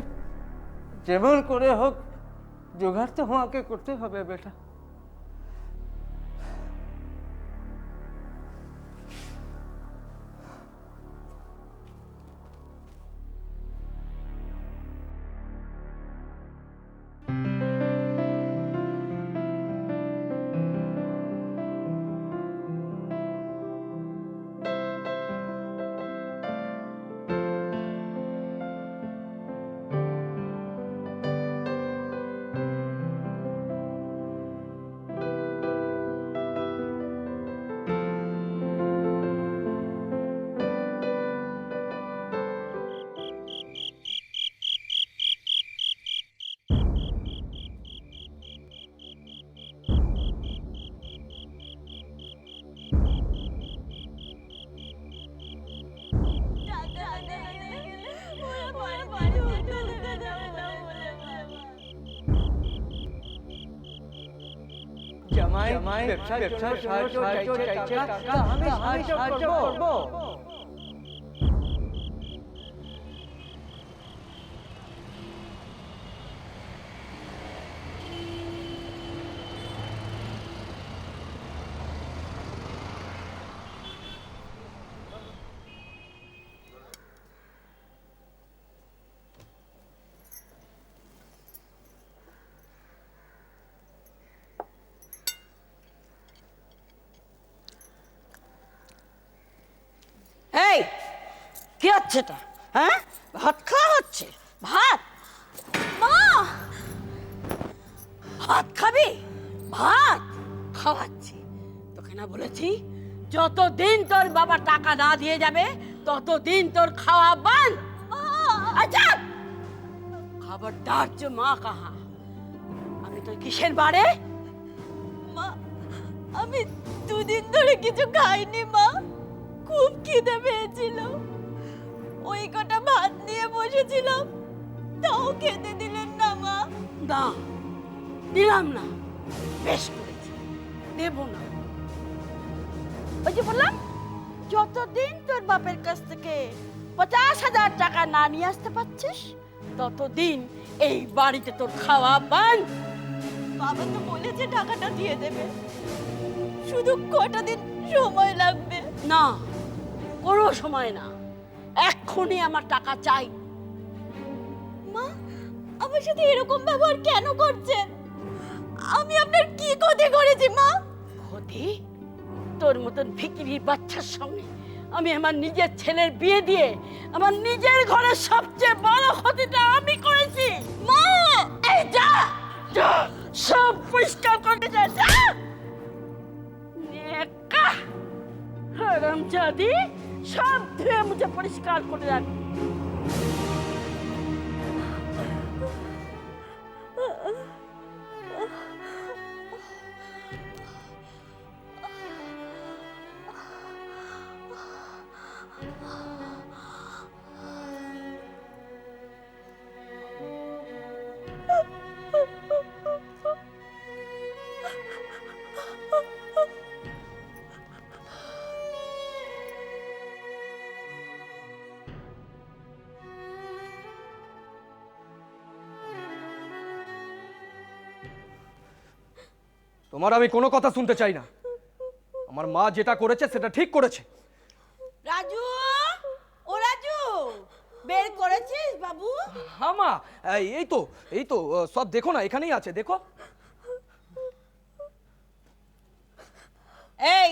যেমন করে হোক জোগাড় তো আমাকে করতে হবে বেটা। জামাই ব্যবসার সাহায্য চাইছে টাকা আমি সাহায্য করব। এই কি হচ্ছে এটা? হ্যাঁ, ভাত খাওয়া হচ্ছে? ভাত? মা, ভাত খাবি? ভাত খাওয়াচ্ছি। তোকে না বলেছি যতদিন তোর বাবা টাকা না দিয়ে যাবে ততদিন তোর খাওয়া বন্ধ। আচ্ছা, খবরদার যে মা কাহা। আমি তোর কিসের বাড়ে? মা, আমি দুদিন ধরে কিছু খাইনি মা, খুব খিদে পেয়েছিল। ওই কটা ভাত নিয়ে বসেছিলাম, তাও খেতে দিলেন না মা। না, দিলাম না। বেশ করেছি, দেব না। ওই যে বললাম, যতদিন তোর বাপের কাছ থেকে 50,000 টাকা না নিয়ে আসতে পারছিস ততদিন এই বাড়িতে তোর খাওয়া বন্ধ। বাবা তো বলেছে টাকাটা দিয়ে দেবে, শুধু কটা দিন সময় লাগবে। না, কোনো সময় না, এক্ষুনি আমার টাকা চাই। মা, আমার সাথে এরকম ব্যবহার কেন করছেন? আমি আপনার কি ক্ষতি করেছি মা? ক্ষতি? তোর মতন ভিখিরির বাচ্চার সঙ্গে আমি আমার নিজের ছেলের বিয়ে দিয়ে আমার নিজের ঘরের সবচেয়ে বড় ক্ষতিটা আমি করেছি। মা, এই যা, যা, সব পরিষ্কার করে যা, যা। নেকা হারামজাদি, সব ধুয়ে মুছে পরিষ্কার করে রাখ। তোমার আমি কোনো কথা শুনতে চাই না। আমার মা যেটা করেছে সেটা ঠিক করেছে। রাজু, ও রাজু, বের করেছিস বাবু? হ্যাঁ মা, এই তো সব দেখো না, এখানেই আছে, দেখো। এই,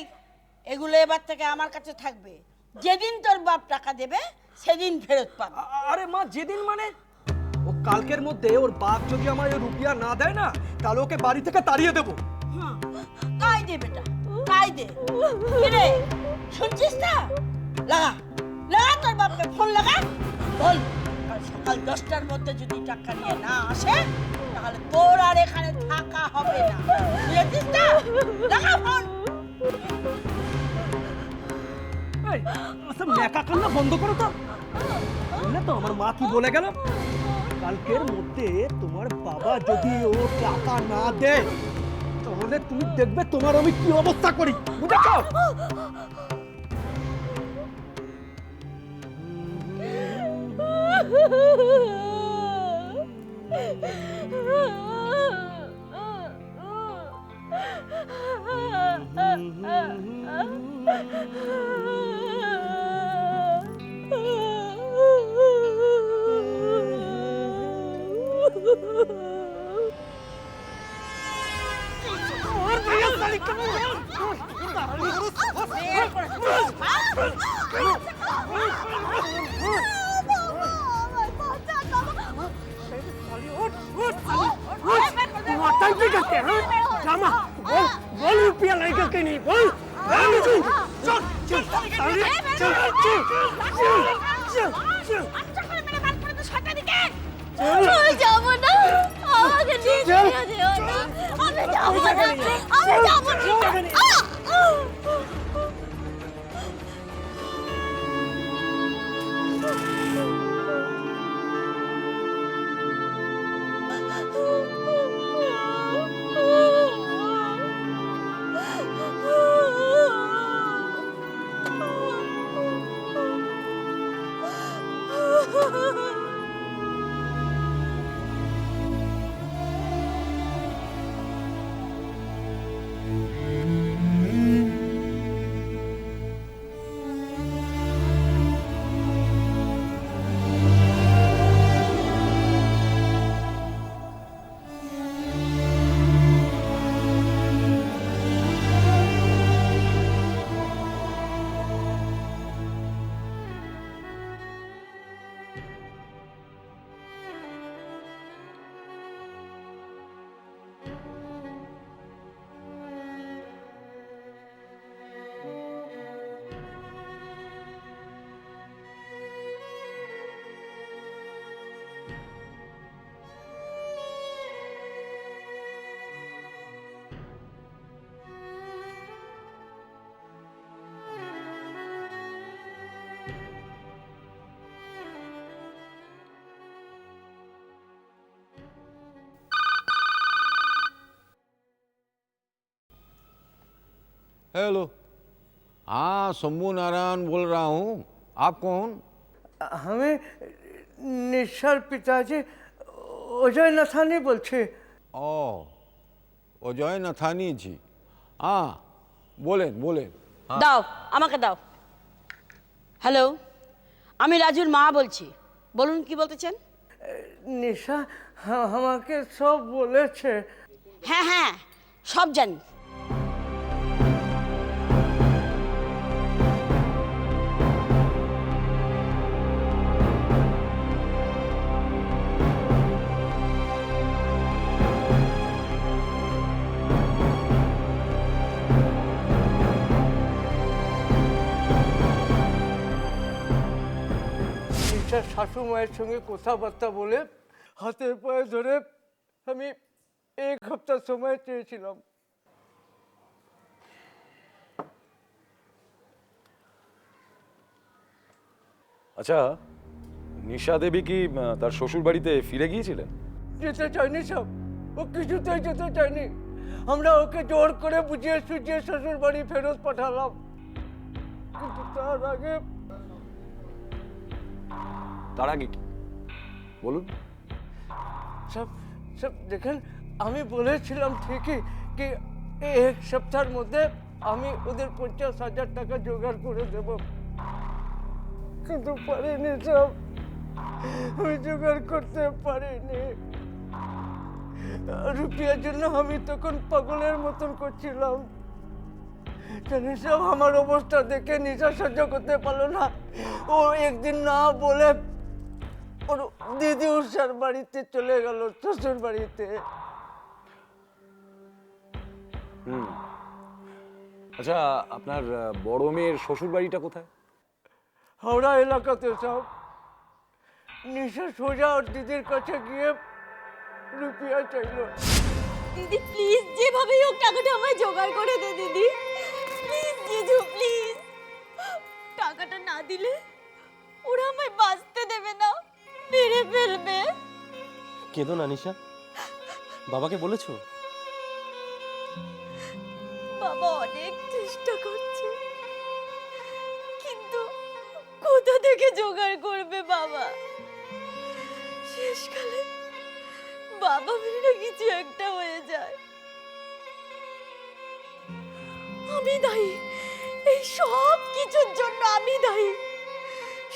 এগুলো এবার থেকে আমার কাছে থাকবে। যেদিন তোর বাপ টাকা দেবে সেদিন ফেরত পাবে। আরে মা, যেদিন মানে ও কালকের মধ্যে ওর বাপ যদি আমার ওই রুপিয়া না দেয় না, তাহলে ওকে বাড়ি থেকে তাড়িয়ে দেবো। তাই দে বেটা, তাই দে। কিরে, শুনছিস না? লাগা, লাগা, তোর বাপকে ফোন লাগা। বল কাল সকাল 10টার মধ্যে যদি টাকা নিয়ে না আসে তাহলে তোর আর এখানে থাকা হবে না। বুঝেছিস না? লাগা ফোন। এই, আচ্ছা মেকা কান্না বন্ধ করো তো। বুঝলে তো আমার মা কি বলে গেল? কালকের মধ্যে তোমার বাবা যদি ও টাকা না দেয় তাহলে তুমি দেখবে তোমার আমি কি অবস্থা করি, বুঝেছো? रुपया लेकर के नहीं बोल। যাবো না, আমাকে নিয়ে যেও না, আমি যাবো না, আমি যাবো না। हेलो, हाँ शंभू नारायण बोल रहा हूँ। आप कौन? हमें निशार पिताजी অজয় নাথানি বলছে। ও অজয় নাথানি জি, হ্যাঁ বলেন বলেন। দাও আমাকে দাও। হ্যালো, আমি রাজুর মা বলছি, বলুন কি বলতে চান? নিশা আমাকে সব বলেছে। হ্যাঁ হ্যাঁ সব জানি। নিশার শাশুমায়ের সঙ্গে কথাবার্তা বলে হাতের পায়ে ধরে আমি 1 সপ্তাহ সময় চেয়েছিলাম। আচ্ছা, নিশা দেবী কি তার শ্বশুর বাড়িতে ফিরে গিয়েছিলেন? যেতে চাইনি সব, ও কিছুতেই যেতে চাইনি। আমরা ওকে জোর করে বুঝিয়ে সুঝিয়ে শ্বশুর বাড়ি ফেরত পাঠালাম, কিন্তু তার আগে কি বলুন। সব সব দেখেন, আমি বলেছিলাম ঠিকই কি 1 সপ্তাহের মধ্যে আমি ওদের 50,000 টাকা জোগাড় করে দেব, কিন্তু পারিনি সব, আমি জোগাড় করতে পারিনি। রুপিয়ার জন্য আমি তখন পাগলের মতন করছিলাম। জানিস সব, আমার অবস্থা দেখে নিশা সহ্য করতে পারলো না। ও একদিন না বলে ওর দিদি উষার বাড়িতে চলে গেল, শ্বশুর বাড়িতে। আচ্ছা, আপনার বড় মেয়ের শ্বশুর বাড়িটা কোথায়? হাওড়া এলাকাতে সব। নিশা সোজা ওর দিদির কাছে গিয়ে রুপিয়া চাইলো। দিদি প্লিজ, যেভাবেই হোক টাকাটা আমায় জোগাড় করে দে দিদি, প্লিজ জিজু প্লিজ। টাকাটা না দিলে ওরা আমায় বাঁচতে দেবে না, মেরে ফেলবে। কেঁদো না নিশা, বাবাকে বলেছো? বাবা অনেক চেষ্টা করছে, কিন্তু কোথা থেকে জোগাড় করবে বাবা? শেষকালে বাবা বিনা কিছু একটা হয়ে যায়। আমি দায়ী, এই সব কিছুর জন্য আমি দায়ী,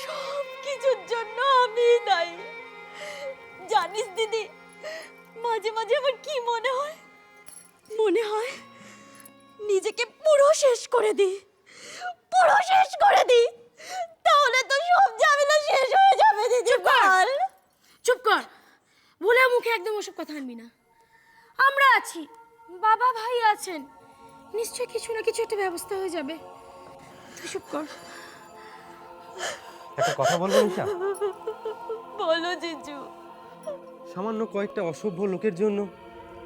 সব কিছুর জন্য আমি দায়ী। জানিস দিদি, মাঝে মাঝে আমার কি মনে হয়, মনে হয় নিজেকে পুরো শেষ করে দিই, পুরো শেষ করে দিই, তাহলে তো সব ঝামেলা শেষ হয়ে যাবে দিদি। চুপ কর, বলে মুখে একদম ওসব কথা আনবি না। আমরা আছি, বাবা ভাই আছেন, নিশ্চয় কিছু না কিছু একটা ব্যবস্থা হয়ে যাবে। তুই চুপ কর। একটা কথা বলবো নিশা? বলো জিজু। সামান্য কয়েকটা অসভ্য লোকের জন্য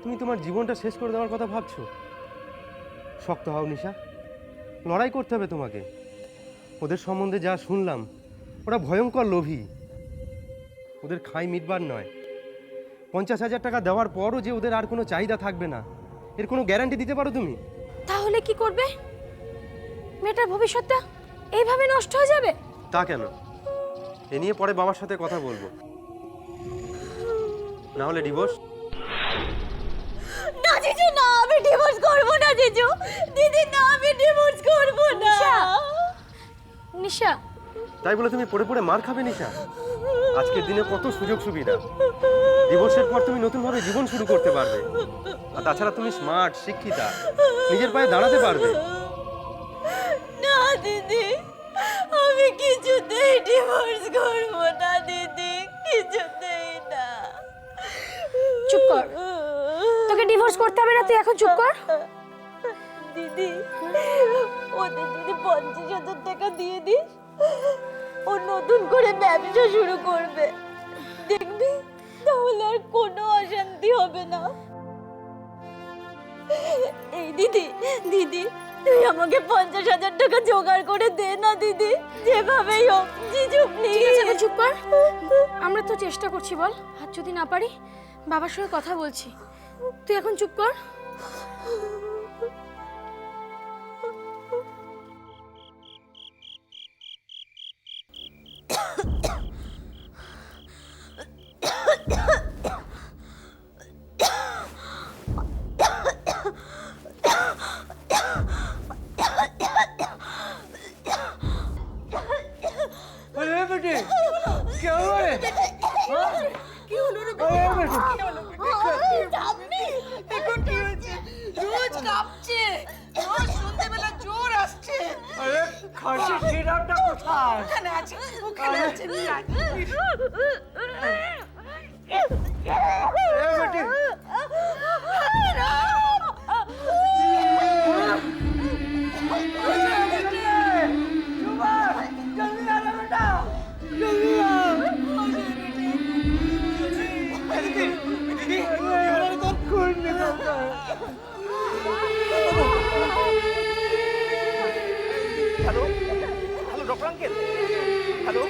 তুমি তোমার জীবনটা শেষ করে দেওয়ার কথা ভাবছো? শক্ত হও নিশা, লড়াই করতে হবে তোমাকে। ওদের সম্বন্ধে যা শুনলাম, ওরা ভয়ঙ্কর লোভী, ওদের খাই মিটবার নয়। 50,000 টাকা দেওয়ার পরও যে ওদের আর কোনো চাহিদা থাকবে না, এর কোনো গ্যারান্টি দিতে পারো তুমি? তাহলে কি করবে? মেয়েটার ভবিষ্যৎটা এইভাবে নষ্ট হয়ে যাবে? তা কেন? এ নিয়ে পরে বাবার সাথে কথা বলবো, না হলে ডিভোর্স। না জিজু না, আমি ডিভোর্স করব না জিজু। দিদি না, আমি ডিভোর্স করব না। নিশা, তাই বলে তুমি পড়ে পড়ে মার খাবে নিশা? আজকের দিনে কত সুযোগ সুবিধা, ডিভোর্সের পর তুমি নতুনভাবে জীবন শুরু করতে পারবে। আর তাছাড়া তুমি স্মার্ট, শিক্ষিতা, নিজের পায়ে দাঁড়াতে পারবে। না দিদি, আমি কিছুতেই ডিভোর্স করব না দিদি, কিছুতেই না। চুপ কর, তোকে ডিভোর্স করতে হবে না, তুই এখন চুপ কর। দিদি, ওদের যদি 50,000 টাকা দিয়ে দিস, ও নতুন করে ব্যবসা শুরু করবে, দেখবি তাহলে আর কোনো অশান্তি হবে না। এই দিদি, দিদি তুই আমাকে 50,000 টাকা জোগাড় করে দে না দিদি, যেভাবেই হোক। জিজু ঠিক আছে, এখন প্লিজ। চুপ কর। আমরা তো চেষ্টা করছি, বল। আর যদি না পারি, বাবার সঙ্গে কথা বলছি। তুই এখন চুপ কর। अरे बेटे क्या हुआ है? কি হলো রে अरे बेटे ঠাম্মি, এখন কি হয়েছে? রোজ কাঁপছে, রোজ সন্ধ্যেবেলা জ্বর আসছে। अरे खांसी सिरपটা কোথায়? ওখানে আছে, ওখানে আছে, নিয়ে আয়। अरे बेटे hello hello doctor uncle, hello.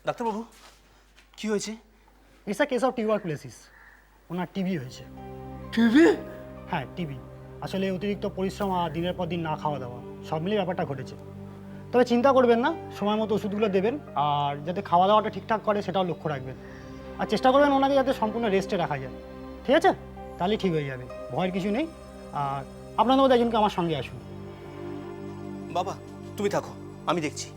ডাক্তারবাবু কি হয়েছে? It's a case of tuberculosis. Owner TB হয়েছে। টিবি? হ্যাঁ, টিবি। আসলে অতিরিক্ত পরিশ্রম আর দিনের পর দিন না খাওয়া দাওয়া সব মিলিয়ে ব্যাপারটা ঘটেছে। তবে চিন্তা করবেন না, সময় মতো ওষুধগুলো দেবেন আর যাতে খাওয়া দাওয়াটা ঠিকঠাক করে সেটাও লক্ষ্য রাখবেন। আর চেষ্টা করবেন ওনাকে যাতে সম্পূর্ণ রেস্টে রাখা যায়, ঠিক আছে? তাহলে ঠিক হয়ে যাবে, ভয়ের কিছু নেই। আর আপনাদের মধ্যে একজনকে আমার সঙ্গে আসুন। বাবা তুমি থাকো, আমি দেখছি।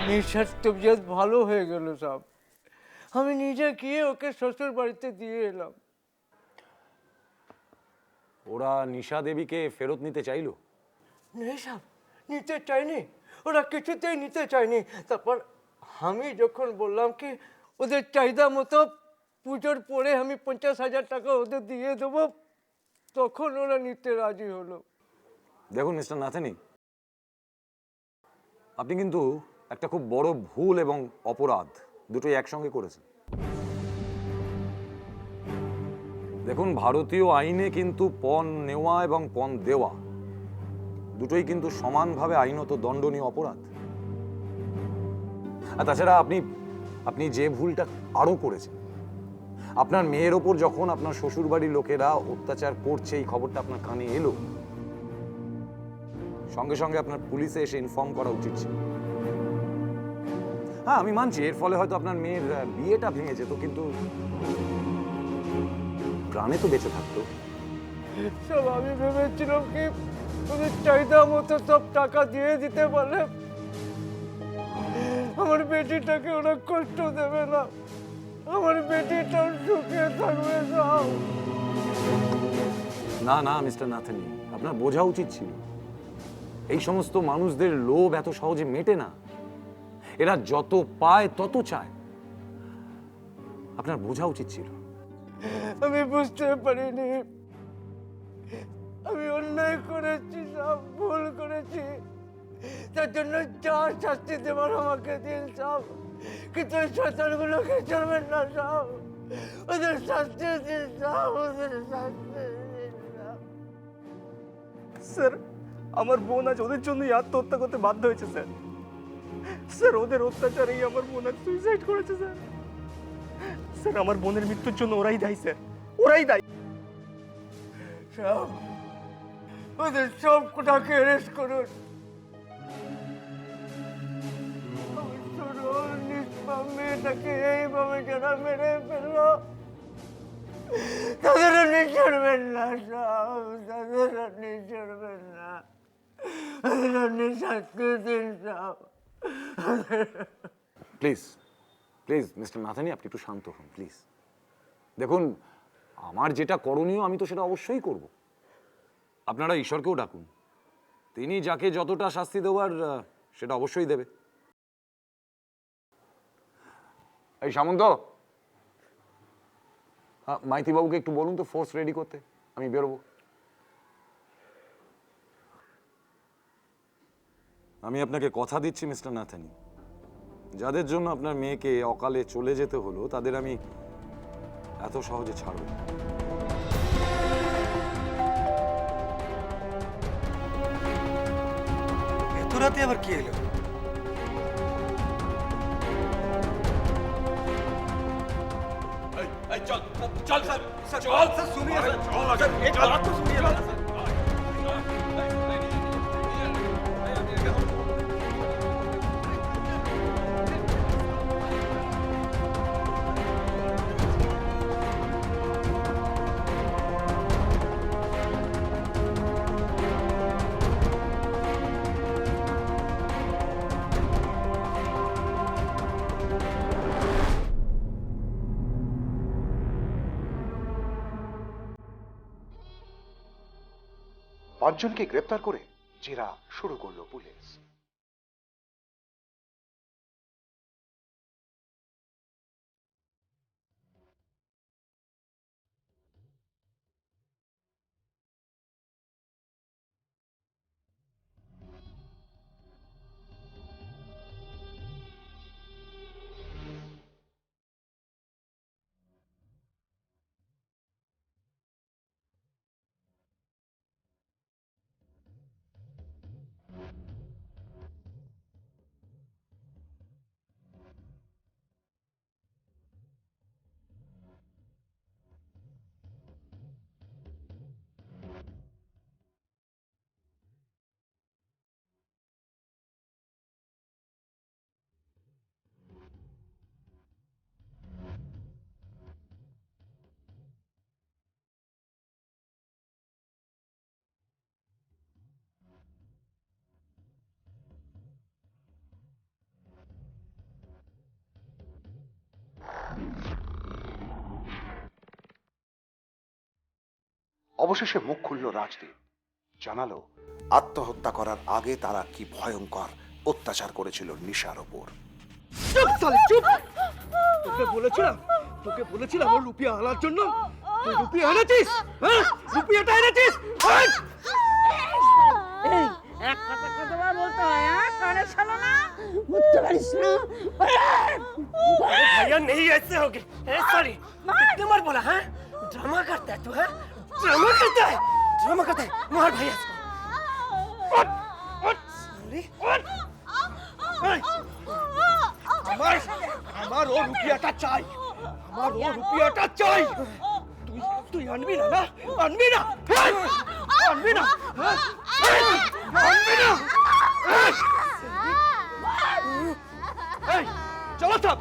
নিশার তবিয়ত ভালো হয়ে গেল সব। আমি নিজে গিয়ে ওকে শ্বশুর বাড়িতে দিয়ে এলাম। ওরা নিশা দেবীকে ফেরত নিতে চাইলো? নেশা নিতে চাইনি, ওরা কিছুতেই নিতে চায়নি। তারপর আমি যখন বললাম কি ওদের চাহিদা মতো পুজোর পরে আমি 50,000 টাকা ওদের দিয়ে দেবো, তখন ওরা নিতে রাজি হলো। দেখুন মিস্টার নাথানি, আপনি কিন্তু একটা খুব বড় ভুল এবং অপরাধ দুটোই একসঙ্গে করেছেন। দেখুন, ভারতীয় আইনে কিন্তু পণ নেওয়া এবং পণ দেওয়া দুটোই কিন্তু সমানভাবে আইনত দণ্ডনীয় অপরাধ। আর তাছাড়া আপনি যে ভুলটা আরো করেছেন, আপনার মেয়ের ওপর যখন আপনার শ্বশুরবাড়ির লোকেরা অত্যাচার করছে এই খবরটা আপনার কানে এলো, সঙ্গে সঙ্গে আপনার পুলিশে এসে ইনফর্ম করা উচিত ছিল। হ্যাঁ, আমি মানছি এর ফলে হয়তো আপনার মেয়ের বিয়েটা ভেঙে যেত, কিন্তু প্রাণে তো বেঁচে থাকতো। সব আমি ভেবেছিলাম কি ওদের চাহিদা মতো সব টাকা দিয়ে দিতে পারলে আমার বেটিটাকে ওরা কষ্ট দেবে না, আমার বেটিটাও সুখে থাকবে। সব না না মিস্টার নাথানি, আপনার বোঝা উচিত ছিল এই সমস্ত মানুষদের লোভ এত সহজে মেটে না। এরা যত পায় তত চায়। আপনার বোঝা উচিত ছিল। আমি বুঝতে পারিনি, আমি অন্যায় করেছি, সব ভুল করেছি। তার জন্য যা শাস্তি দেবার আমাকে দিন সব, কিন্তু ওই শয়তানগুলোকে ছাড়বেন না সব। ওদের শাস্তি দিন সব, ওদের শাস্তি দিন সব। স্যার, আমার বোন আজ ওদের জন্যই আত্মহত্যা করতে বাধ্য হয়েছে স্যার। স্যার, ওদের অত্যাচারেই আমার বোন আজ সুইসাইড করেছে স্যার। স্যার, আমার বোনের মৃত্যুর জন্য ওরাই দায়ী স্যার, ওরাই দায়ী। সব ওদের সব কোটাকে অ্যারেস্ট করুন। মেয়েটাকে এইভাবে যারা মেরে ফেললো তাদের আপনি ছাড়বেন না সব, তাদের আপনি ছাড়বেন না, তাদের আপনি শাস্তি দিন সব। প্লিজ প্লিজ মিস্টার নাথানি, আপনি একটু শান্ত হন প্লিজ। দেখুন, আমার যেটা করণীয় আমি তো সেটা অবশ্যই করব। আপনারা ঈশ্বরকেও ডাকুন, তিনি যাকে যতটা শাস্তি দেওয়ার সেটা অবশ্যই দেবে। এই সামন্ত, মাইতি বাবুকে একটু বলুন তো ফোর্স রেডি করতে, আমি বেরোবো। আমি আপনাকে কথা দিচ্ছি মিস্টার নাথানি, যাদের জন্য আপনার মেয়েকে অকালে চলে যেতে হলো তাদের আমি এত সহজে ছাড়ব না। এত রাতে আবার কি এলো? चल चल सर, चल सर, सुनिए सर, सर एक बात तो सुनिए सर। পাঁচজনকে গ্রেপ্তার করে জেরা শুরু করলো পুলিশ। অবশেষে মুখ খুলল রাজদীপ, জানালো আত্মহত্যা করার আগে তারা কি ভয়ঙ্কর অত্যাচার করেছিল নিশার ওপর। চুপ সালে চুপ! তোকে বলেছিলাম ওর রুপিয়া আনার জন্য। তুই রুপিয়া এনেছিস? হ্যাঁ, রুপিয়াটা এনেছিস? এই এক কথা কতবার বলতে হয়, হ্যাঁ? কানে শোনো না, বুঝতে পারিস না? भैया नहीं ऐसे होगे, सॉरी। कितने बार बोला? हाँ, ड्रामा करता है तू, हाँ, ड्रामा करता है, मार भैया इसको। আমার ও রুপিয়াটা চাই, আমার ও রুপিয়াটা চাই। তুই আনবি না? না আনবি না, আনবি না, আনবি না। এই চলো সব।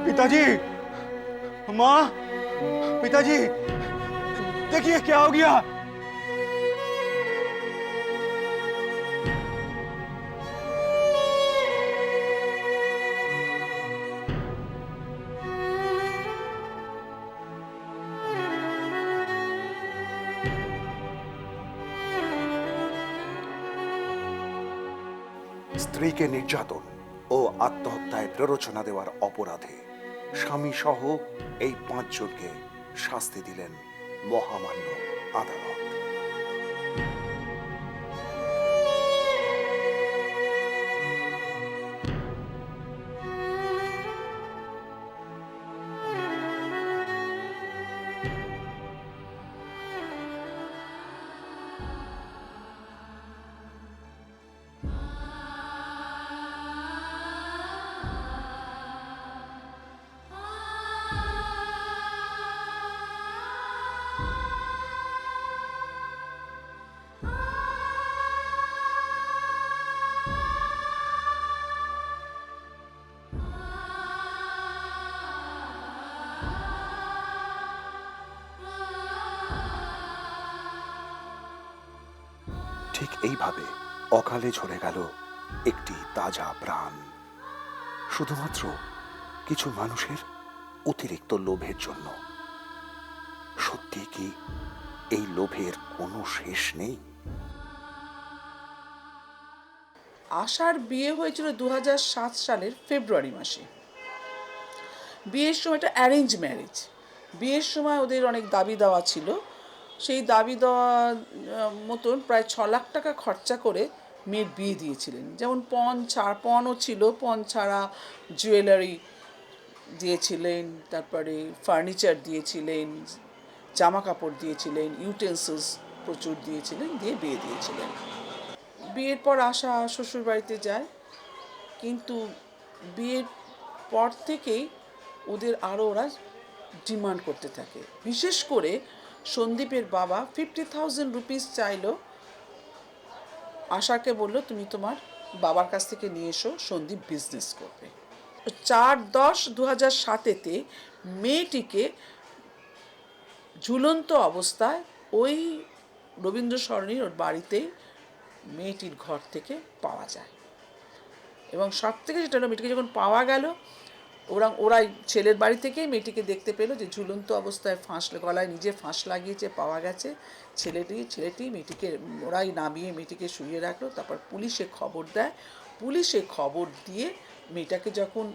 पिताजी, माँ, पिताजी, देखिए क्या हो गया। স্ত্রীকে নির্যাতন ও আত্মহত্যায় প্ররোচনা দেওয়ার অপরাধে স্বামী সহ এই 5 জনকে শাস্তি দিলেন মহামান্য আদালত। ঠিক এইভাবে অকালে ঝরে গেল একটি তাজা প্রাণ, শুধুমাত্র কিছু মানুষের অতিরিক্ত লোভের জন্য। সত্যি কি এই লোভের কোনো শেষ নেই? আশার বিয়ে হয়েছিল 2007 সালের ফেব্রুয়ারি মাসে। বিয়ের সময়টা অ্যারেঞ্জ ম্যারেজ। বিয়ের সময় ওদের অনেক দাবি দেওয়া ছিল। সেই দাবি দেওয়া মতন প্রায় 6 লাখ টাকা খরচা করে মেয়ের বিয়ে দিয়েছিলেন। যেমন পণও ছিল, পণ ছাড়া জুয়েলারি দিয়েছিলেন, তারপরে ফার্নিচার দিয়েছিলেন, জামা কাপড় দিয়েছিলেন, ইউটেন্সিলস প্রচুর দিয়েছিলেন, দিয়ে বিয়ে দিয়েছিলেন। বিয়ের পর আশা শ্বশুর বাড়িতে যায়, কিন্তু বিয়ের পর থেকেই ওরা ডিমান্ড করতে থাকে। বিশেষ করে সন্দীপের বাবা 50,000 রুপিস চাইলো। আশাকে বলল, তুমি তোমার বাবার কাছ থেকে নিয়ে এসো, সন্দীপ বিজনেস করবে। 4/10/2007 মেয়েটিকে ঝুলন্ত অবস্থায় ওই রবীন্দ্র সরণির ওর বাড়িতেই মেয়েটির ঘর থেকে পাওয়া যায়। এবং সব থেকে যেটা হলো, মেয়েটিকে যখন পাওয়া গেল, ওরাই ছেলের বাড়ি থেকেই মেয়েটিকে দেখতে পেলো যে ঝুলন্ত অবস্থায় গলায় নিজে ফাঁস লাগিয়েছে, পাওয়া গেছে। ছেলেটি মেয়েটিকে ওরাই নামিয়ে মেয়েটিকে শুইয়ে রাখলো। তারপর পুলিশে খবর দেয়। পুলিশে খবর দিয়ে মেয়েটাকে যখন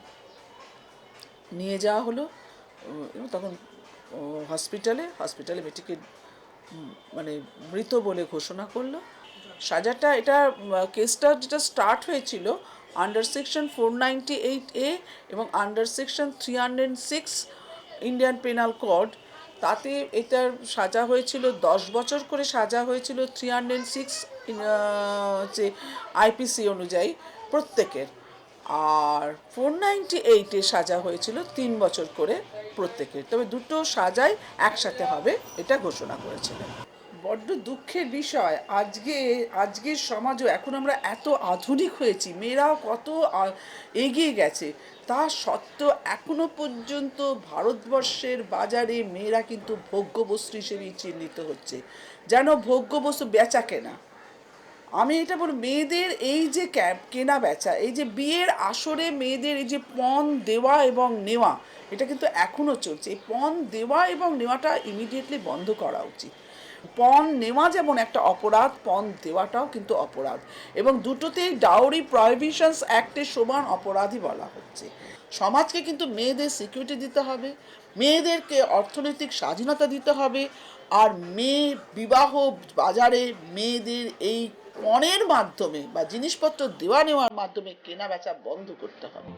নিয়ে যাওয়া হলো, তখন হসপিটালে মেয়েটিকে মানে মৃত বলে ঘোষণা করলো। সাজাটা কেসটা যেটা স্টার্ট হয়েছিল আন্ডার সেকশন 498A এবং under section 306 Indian penal code, তাতে এটার সাজা হয়েছিল 10 বছর করে সাজা হয়েছিল 306 যে আইপিসি অনুযায়ী প্রত্যেকের, আর 498-এ সাজা হয়েছিল 3 বছর করে প্রত্যেকের। তবে দুটো সাজাই একসাথে হবে এটা ঘোষণা করেছিলেন। বড্ড দুঃখের বিষয়, আজকের সমাজও এখন আমরা এত আধুনিক হয়েছি, মেয়েরাও কত এগিয়ে গেছে, তা সত্ত্বেও এখনো পর্যন্ত ভারতবর্ষের বাজারে মেয়েরা কিন্তু ভোগ্যবস্তু হিসেবেই চিহ্নিত হচ্ছে, যেন ভোগ্যবস্তু বেচা কেনা। আমি এটা বলি, মেয়েদের এই যে কেনা বেচা, এই যে বিয়ের আসরে মেয়েদের এই যে পণ দেওয়া এবং নেওয়া, এটা কিন্তু এখনও চলছে। এই পণ দেওয়া এবং নেওয়াটা ইমিডিয়েটলি বন্ধ করা উচিত। পণ নেওয়া যেমন একটা অপরাধ, পণ দেওয়াটাও কিন্তু অপরাধ, এবং দুটোতেই ডাউরি প্রহিবিশনস অ্যাক্টে সমান অপরাধই বলা হচ্ছে। সমাজকে কিন্তু মেয়েদের সিকিউরিটি দিতে হবে, মেয়েদেরকে অর্থনৈতিক স্বাধীনতা দিতে হবে, আর বিবাহ বাজারে মেয়েদের এই পণের মাধ্যমে বা জিনিসপত্র দেওয়া নেওয়ার মাধ্যমে কেনা বেচা বন্ধ করতে হবে।